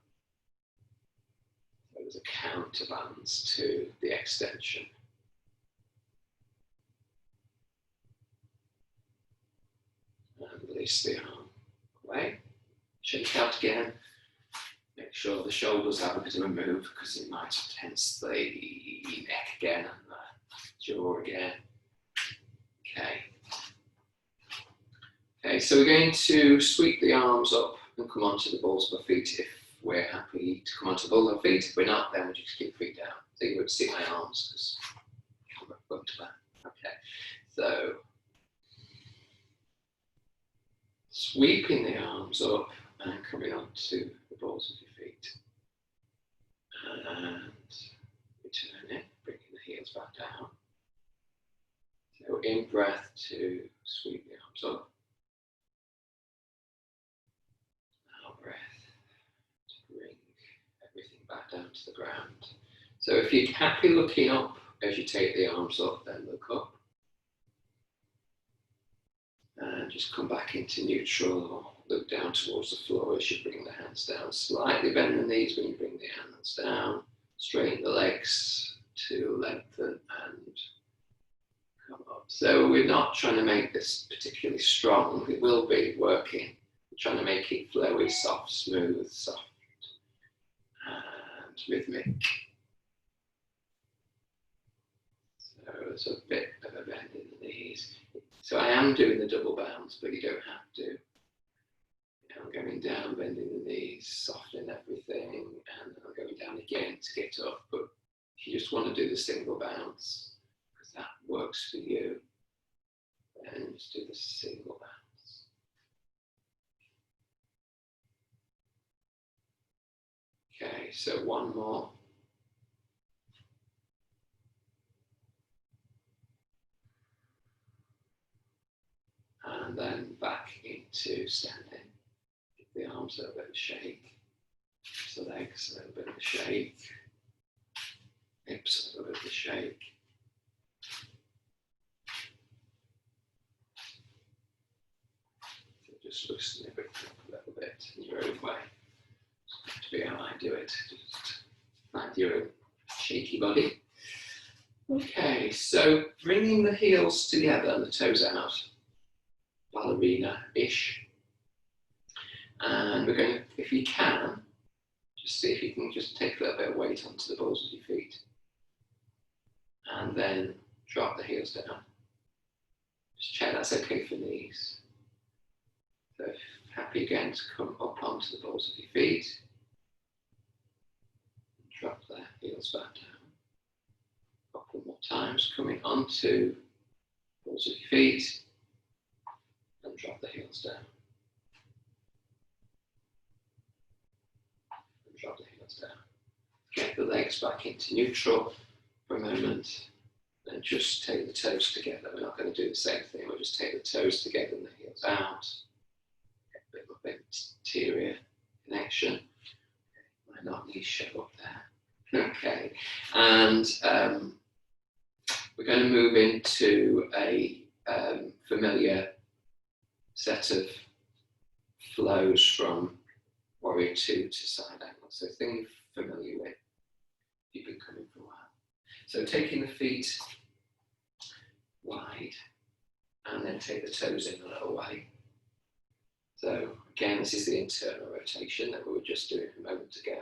So there's a counterbalance to the extension. And release the arm away. Shake out again. Make sure the shoulders have a bit of a move because it might tense the neck again and the jaw again. Okay. Okay, so we're going to sweep the arms up and come onto the balls of our feet if we're happy to come onto the balls of our feet. If we're not, then we just keep feet down. So you would see my arms because I'm going to that. Okay, so sweeping the arms up and coming onto the balls of your feet. And return it, bringing the heels back down. So in breath to sweep the arms up. Out breath to bring everything back down to the ground. So if you're happy looking up as you take the arms up, then look up. And just come back into neutral or look down towards the floor as you bring the hands down. Slightly bend the knees when you bring the hands down. Straighten the legs to lengthen and come up. So we're not trying to make this particularly strong. It will be working. We're trying to make it flowy, soft, smooth, soft and rhythmic. So there's a bit of a bend in the knees. So I am doing the double bounce, but you don't have to. I'm going down, bending the knees, softening everything, and I'm going down again to get up. But if you just want to do the single bounce, because that works for you, then just do the single bounce. Okay, so one more. And then back into standing. Give the arms a little bit of a shake. The legs a little bit of a shake. Hips a little bit of a shake. So just loosen everything up a little bit in your own way. Doesn't have to be how I do it. Just find your own shaky body. Okay, so bringing the heels together and the toes out. Ballerina-ish. And we're going to, if you can, just see if you can just take a little bit of weight onto the balls of your feet. And then drop the heels down. Just check that's okay for knees. So if happy again to come up onto the balls of your feet. Drop the heels back down. A couple more times, coming onto the balls of your feet. And drop the heels down. And drop the heels down. Get the legs back into neutral for a moment. And just take the toes together. We're not going to do the same thing. We'll just take the toes together and the heels out. Get a bit of anterior connection. My not knees show up there. Okay. And we're going to move into a familiar set of flows from warrior 2 to side angle. So things you're familiar with, you've been coming for a while. So taking the feet wide and then take the toes in a little way. So again, this is the internal rotation that we were just doing a moment ago.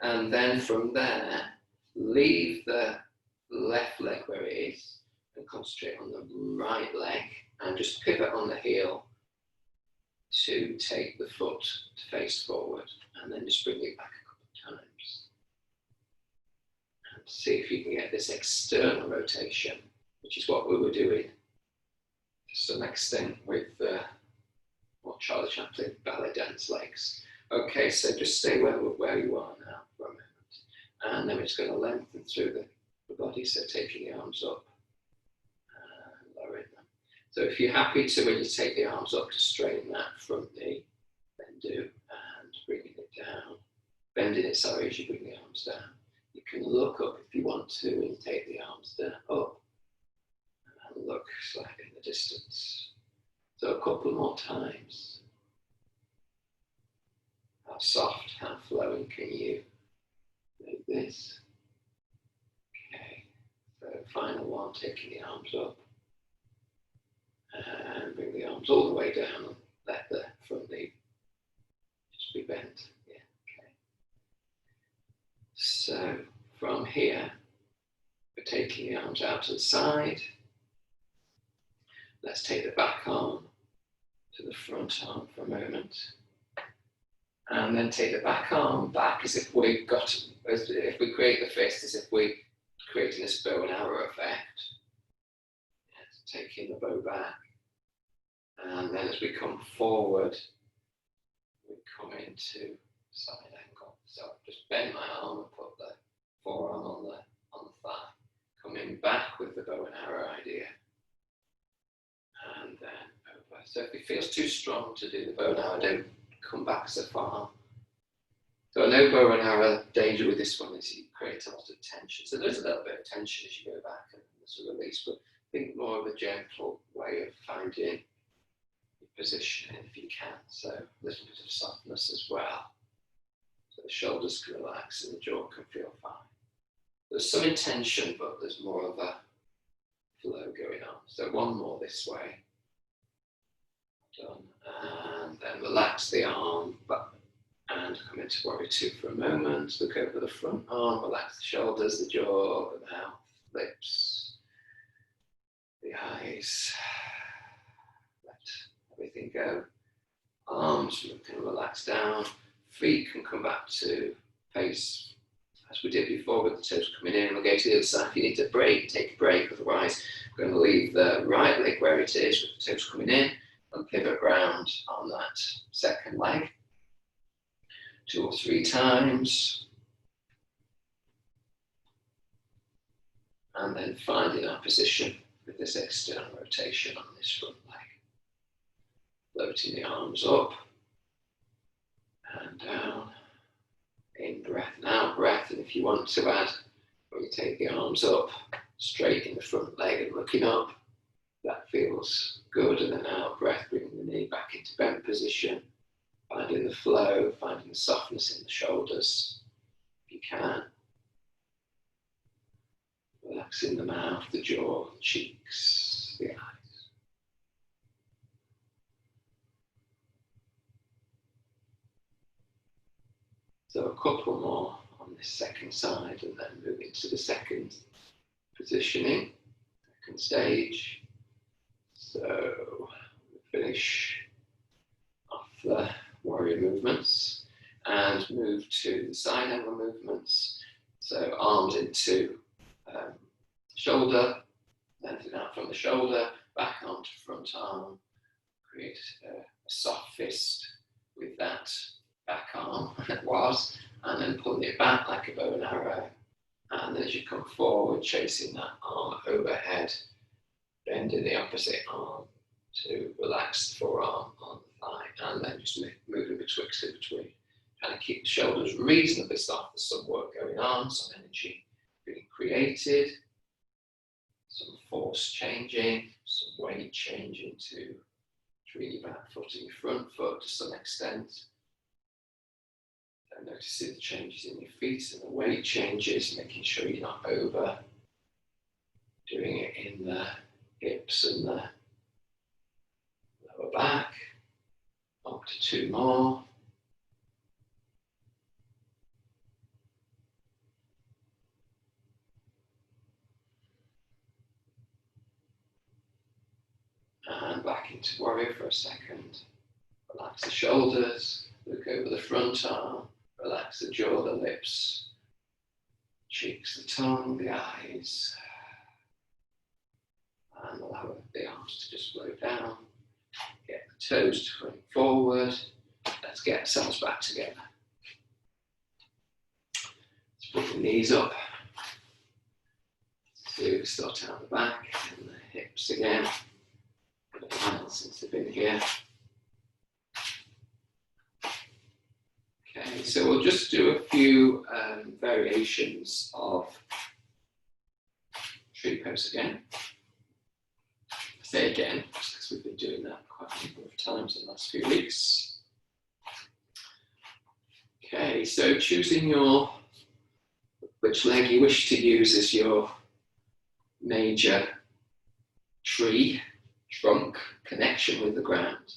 And then from there, leave the left leg where it is and concentrate on the right leg and just pivot on the heel to take the foot to face forward and then just bring it back a couple of times. And see if you can get this external rotation, which is what we were doing to some extent with what Charlie Chaplin ballet dance legs. Okay, so just stay where you are now for a moment. And then we're just going to lengthen through the body, so taking the arms up and lowering them. So if you're happy to, when you take the arms up, to straighten that front knee, then do, and bringing it down, bending it, sorry, as you bring the arms down. You can look up if you want to, and you take the arms down, up, and look slightly in the distance. So a couple more times. How soft, how flowing can you make this? Okay, so final one, taking the arms up and bring the arms all the way down and let the front knee just be bent. Yeah, okay. So from here, we're taking the arms out to the side. Let's take the back arm to the front arm for a moment. And then take the back arm back as if we create the fist as if we're creating this bow and arrow effect. Yes, taking the bow back. And then as we come forward, we come into side angle. So just bend my arm and put the forearm on the thigh. Coming back with the bow and arrow idea. And then over. So if it feels too strong to do the bow and arrow, don't come back so far. So I know bow and arrow danger with this one is you create a lot of tension. So there's a little bit of tension as you go back and there's a release, but think more of a gentle way of finding your position if you can. So a little bit of softness as well. So the shoulders can relax and the jaw can feel fine. There's some intention, but there's more of a flow going on. So one more this way. Done. And then relax the arm back and come into warrior two for a moment. Look over the front arm, relax the shoulders, the jaw, the mouth, lips, the eyes. Let everything go. Arms can relax down. Feet can come back to face as we did before with the toes coming in. We'll go to the other side. If you need to break, take a break. Otherwise, we're going to leave the right leg where it is with the toes coming in and pivot round on that second leg 2 or 3 times. And then finding our position with this external rotation on this front leg. Floating the arms up and down. In breath and out breath. And if you want to add, when you take the arms up, straight in the front leg and looking up, that feels good. And then out breath, bringing the knee back into bent position. Finding the flow, finding the softness in the shoulders, if you can. Relaxing the mouth, the jaw, the cheeks, the eyes. So a couple more on this second side and then move into the second positioning, second stage. So we finish off the warrior movements and move to the side angle movements. So arms into shoulder, lengthen out from the shoulder, back arm to front arm, create a soft fist with that back arm, it was, and then pulling it back like a bow and arrow. And then as you come forward, chasing that arm overhead, bending the opposite arm to relax the forearm on the thigh, and then just moving betwixt in between. Trying to keep the shoulders reasonably soft. There's some work going on, some energy being created, some force changing, some weight changing to between your back foot and your front foot to some extent. And noticing the changes in your feet and the weight changes, making sure you're not over doing it in the hips and the lower back. Up to 2 more. And back into warrior for a second. Relax the shoulders, look over the front arm, relax the jaw, the lips, cheeks, the tongue, the eyes. And allow the arms to just flow down. Get the toes to point forward. Let's get ourselves back together. Let's put the knees up. So start out the back and the hips again. Got a while since they've been here. Okay, so we'll just do a few variations of tree pose again. Say again, because relax. We've been doing that quite a number of times in the last few weeks. Okay, so choosing which leg you wish to use as your major trunk connection with the ground,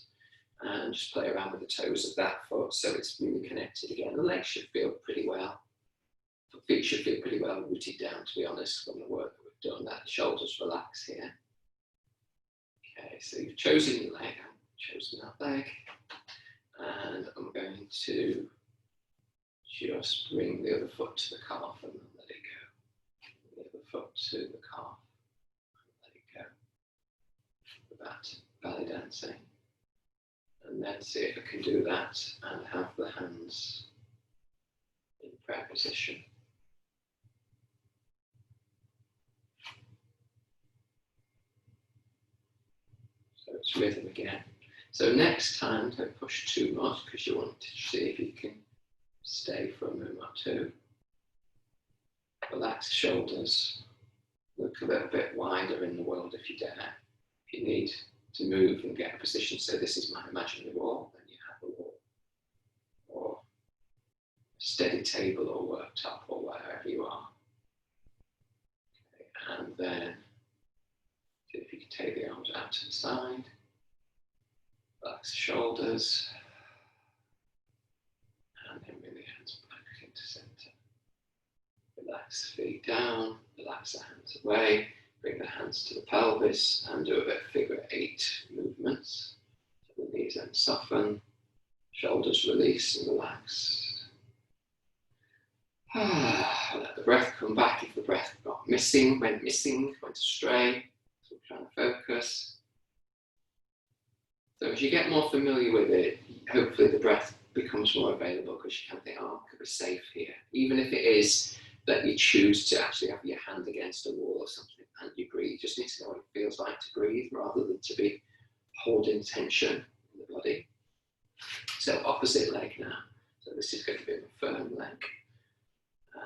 and just play around with the toes of that foot so it's really connected again. The legs should feel pretty well. The feet should feel pretty well rooted down, to be honest, from the work that we've done. That shoulders relax here. Okay, so you've chosen your leg. I've chosen that leg, and I'm going to just bring the other foot to the calf and then let it go. The other foot to the calf and let it go. For that belly dancing. And then see if I can do that and have the hands in prayer position. So it's rhythm again. So next time, don't push too much because you want to see if you can stay for a moment or two. Relax shoulders. Look a little bit wider in the world if you dare. If you need to move and get a position, so this is my imaginary wall, then you have a wall. Or a steady table or worktop or wherever you are. Okay, and then see if you can take the arms out to the side. Relax the shoulders. And then bring the hands back into centre. Relax the feet down, relax the hands away, bring the hands to the pelvis and do a bit of figure 8 movements. So the knees then soften, shoulders release and relax. Let the breath come back if the breath went missing, went astray. So we're trying to focus. So as you get more familiar with it, hopefully the breath becomes more available because you can think, oh, I could be safe here. Even if it is that you choose to actually have your hand against a wall or something and you breathe, you just need to know what it feels like to breathe rather than to be holding tension in the body. So opposite leg now. So this is going to be a firm leg.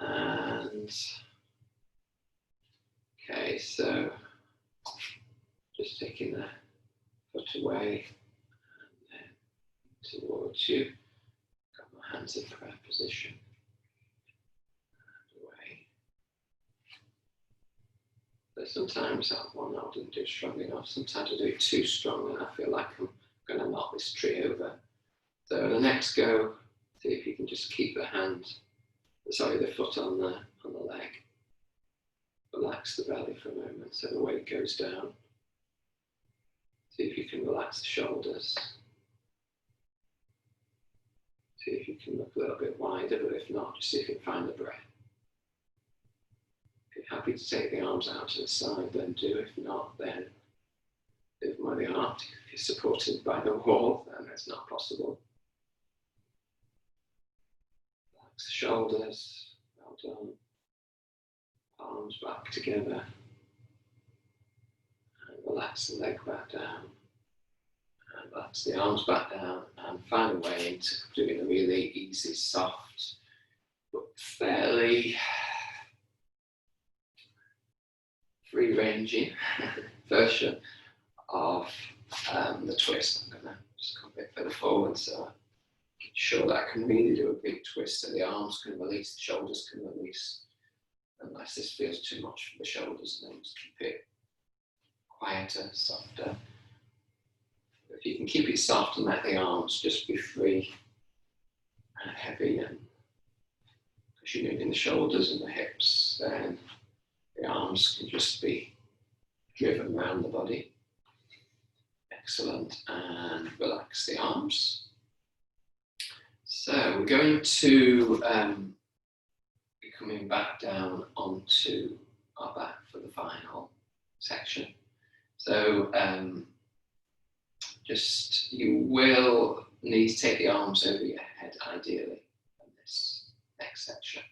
And okay, so just taking the foot away and then towards you. Got my hands in prayer position. And away. But sometimes that one I didn't do strong enough. Sometimes I do it too strong and I feel like I'm going to knock this tree over. So the next go, see if you can just keep the foot on the leg. Relax the belly for a moment so the weight goes down. See if you can relax the shoulders. See if you can look a little bit wider, but if not, just see if you can find the breath. If you're happy to take the arms out to the side, then do. If not, then live by the art. If you're supported by the wall, then it's not possible. Relax the shoulders, well done. Arms back together. And relax the leg back down. And relax the arms back down and find a way into doing a really easy, soft, but fairly free-ranging version of the twist. I'm going to just come a bit further forward so I'm sure that I can really do a big twist so the arms can release, the shoulders can release. Unless this feels too much for the shoulders, then just keep it quieter, softer. If you can keep it soft and let the arms just be free and heavy, and because you're moving the shoulders and the hips, then the arms can just be driven around the body. Excellent. And relax the arms. So we're going to be coming back down onto our back for the final section. So just you will need to take the arms over your head ideally in this next section.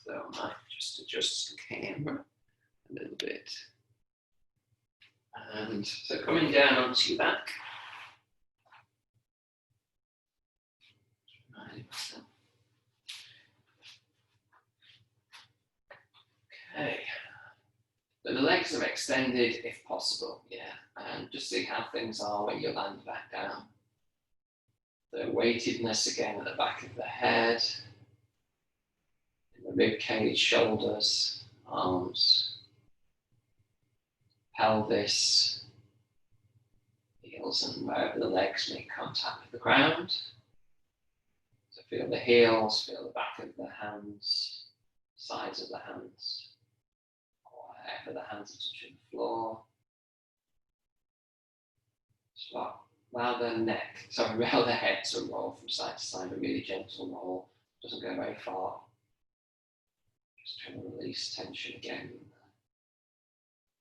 So I might just adjust the camera a little bit. And so coming down onto your back. Okay. So the leg legs are extended if possible, yeah. And just see how things are when you land back down. The weightedness again at the back of the head, in the rib cage, shoulders, arms, pelvis, heels, and wherever the legs make contact with the ground. So feel the heels, feel the back of the hands, sides of the hands, wherever the hands are touching the floor. So allow the neck, sorry, allow the head to roll from side to side, a really gentle roll, doesn't go very far. Just trying to release tension again.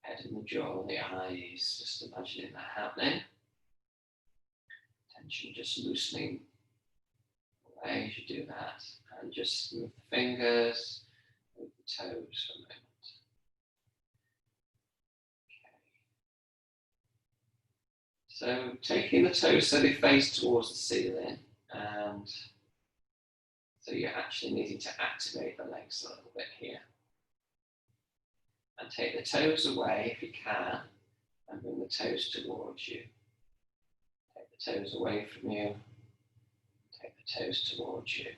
Head and the jaw, the eyes, just imagining that happening. Tension just loosening away as you do that. And just move the fingers, move the toes for a moment. So taking the toes so they face towards the ceiling, and so you're actually needing to activate the legs a little bit here. And take the toes away if you can, and bring the toes towards you. Take the toes away from you, take the toes towards you.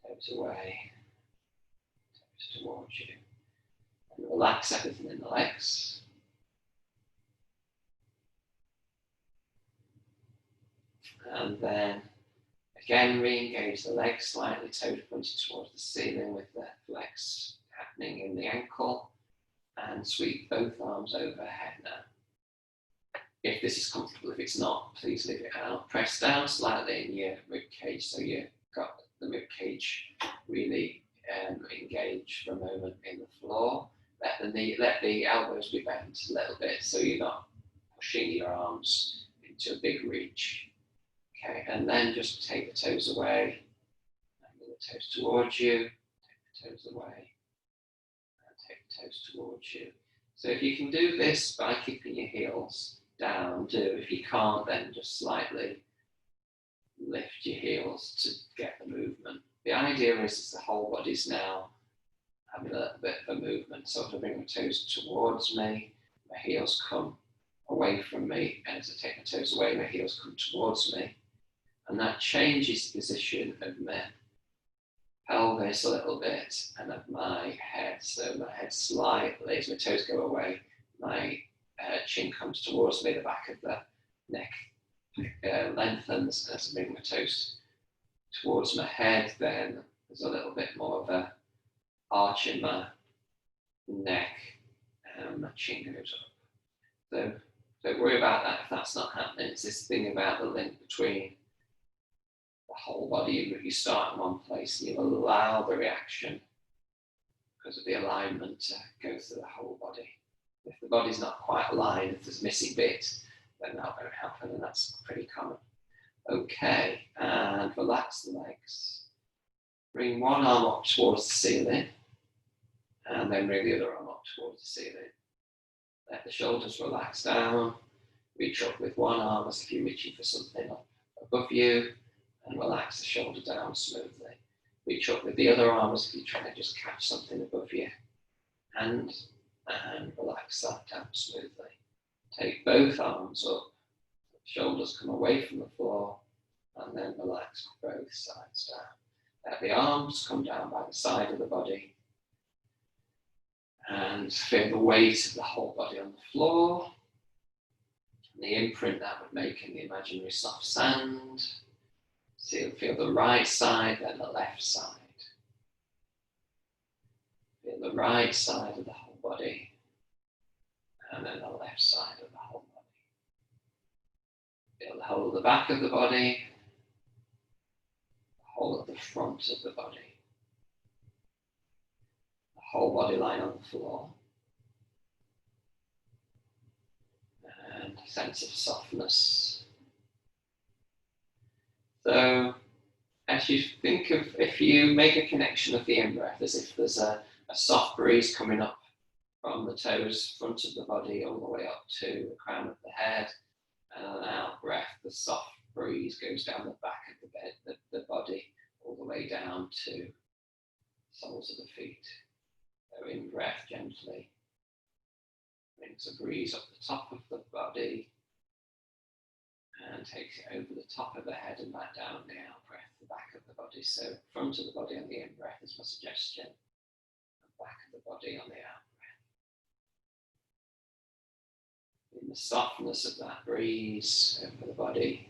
Toes away, toes towards you. And relax everything in the legs. And then again re-engage the legs slightly, toes pointing towards the ceiling with the flex happening in the ankle, and sweep both arms overhead now. If this is comfortable, if it's not, please leave it out. Press down slightly in your rib cage so you've got the rib cage really engage for a moment in the floor. Let the elbows be bent a little bit so you're not pushing your arms into a big reach. Okay, and then just take the toes away, and bring the toes towards you, take the toes away, and take the toes towards you. So if you can do this by keeping your heels down, do. If you can't, then just slightly lift your heels to get the movement. The idea is the whole body's now having a little bit of a movement. So if I bring my toes towards me, my heels come away from me, and as I take my toes away, my heels come towards me. And that changes the position of my pelvis a little bit and of my head. So my head slightly, as my toes go away, my chin comes towards me, the back of the neck lengthens. As I bring my toes towards my head, then there's a little bit more of a arch in my neck, and my chin goes up. So don't worry about that if that's not happening. It's this thing about the link between the whole body. You start in one place and you allow the reaction because of the alignment to go through the whole body. If the body's not quite aligned, if there's a missing bit, then that won't happen, and that's pretty common. Okay, and relax the legs. Bring one arm up towards the ceiling, and then bring the other arm up towards the ceiling. Let the shoulders relax down. Reach up with one arm as if you're reaching for something up above you, and relax the shoulder down smoothly. Reach up with the other arm as if you're trying to just catch something above your hand, and relax that down smoothly. Take both arms up, shoulders come away from the floor, and then relax both sides down. Let the arms come down by the side of the body, and feel the weight of the whole body on the floor, and the imprint that would make in the imaginary soft sand. So feel the right side, then the left side. Feel the right side of the whole body, and then the left side of the whole body. Feel the whole of the back of the body, the whole of the front of the body, the whole body line on the floor, and a sense of softness. So, as you think of, if you make a connection of the in-breath, as if there's a soft breeze coming up from the toes, front of the body, all the way up to the crown of the head, and an out breath, the soft breeze goes down the back of the bed, the body, all the way down to the soles of the feet. So in breath gently, Brings a breeze up the top of the body and takes it over the top of the head and back down the out breath, the back of the body. So front of the body on the in breath is my suggestion, and back of the body on the out breath. In the softness of that breeze over the body,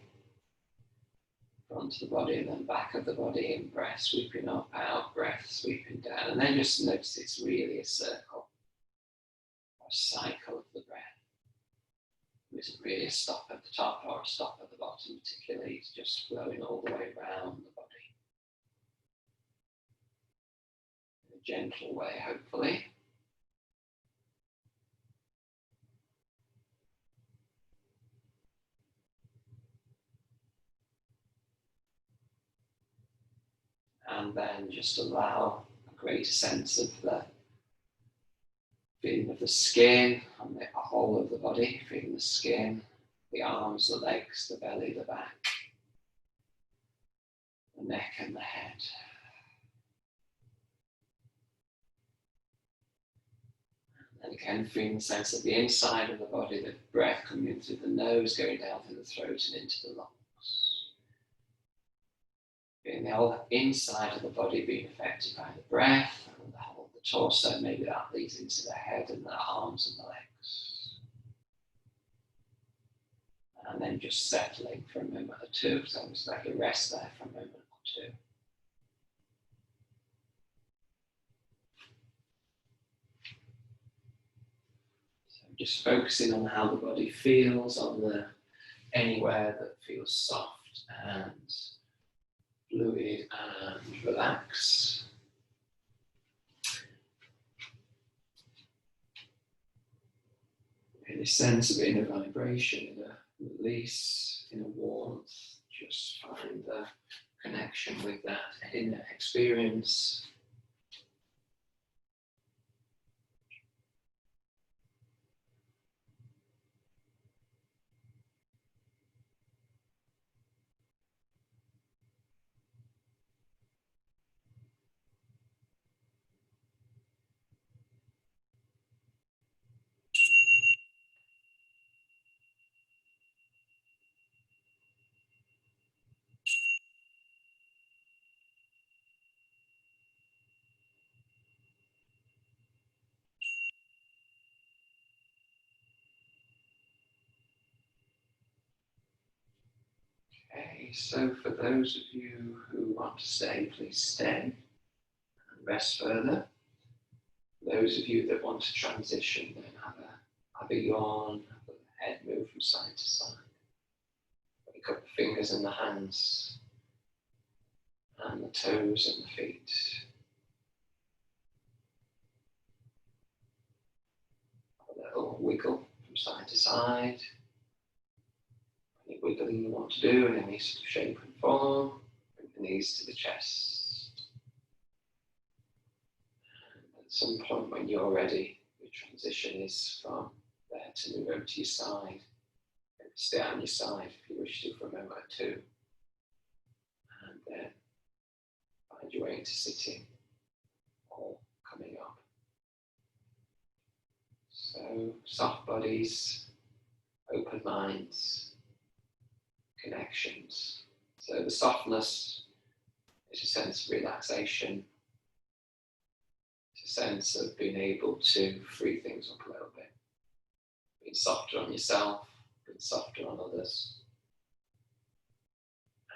front of the body and then back of the body, in breath, sweeping up, out breath, sweeping down. And then just notice it's really a circle, or a cycle of the breath. There isn't really a stop at the top or a stop at the bottom particularly, it's just flowing all the way around the body. In a gentle way, hopefully. And then just allow a greater sense of the feeling of the skin on the whole of the body, feeling the skin, the arms, the legs, the belly, the back, the neck and the head. And again, feeling the sense of the inside of the body, the breath coming in through the nose, going down through the throat and into the lungs. Feeling the whole inside of the body being affected by the breath, and the whole of the torso, maybe that leads into the head and the arms and the legs. And then just settling for a moment or two, so almost like a rest there for a moment or two. So just focusing on how the body feels, on the anywhere that feels soft and fluid and relaxed. In a sense of inner vibration, in a release, in a warmth, just find the connection with that inner experience. Okay, so for those of you who want to stay, please stay and rest further. Those of you that want to transition, then have a yawn, have the head move from side to side. Wake up the fingers and the hands, and the toes and the feet. Have a little wiggle from side to side. Any wiggling you want to do in any sort of shape and form. Bring the knees to the chest. And at some point when you're ready, your transition is from there to move over to your side. Maybe stay on your side if you wish to for a moment or two. And then find your way into sitting or coming up. So soft bodies, open minds, connections. So the softness is a sense of relaxation. It's a sense of being able to free things up a little bit. Being softer on yourself, being softer on others,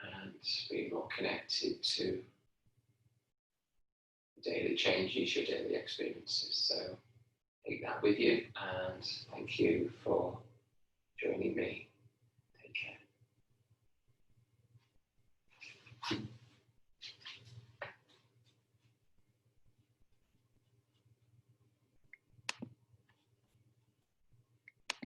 and being more connected to daily changes, your daily experiences. So take that with you, and thank you for joining me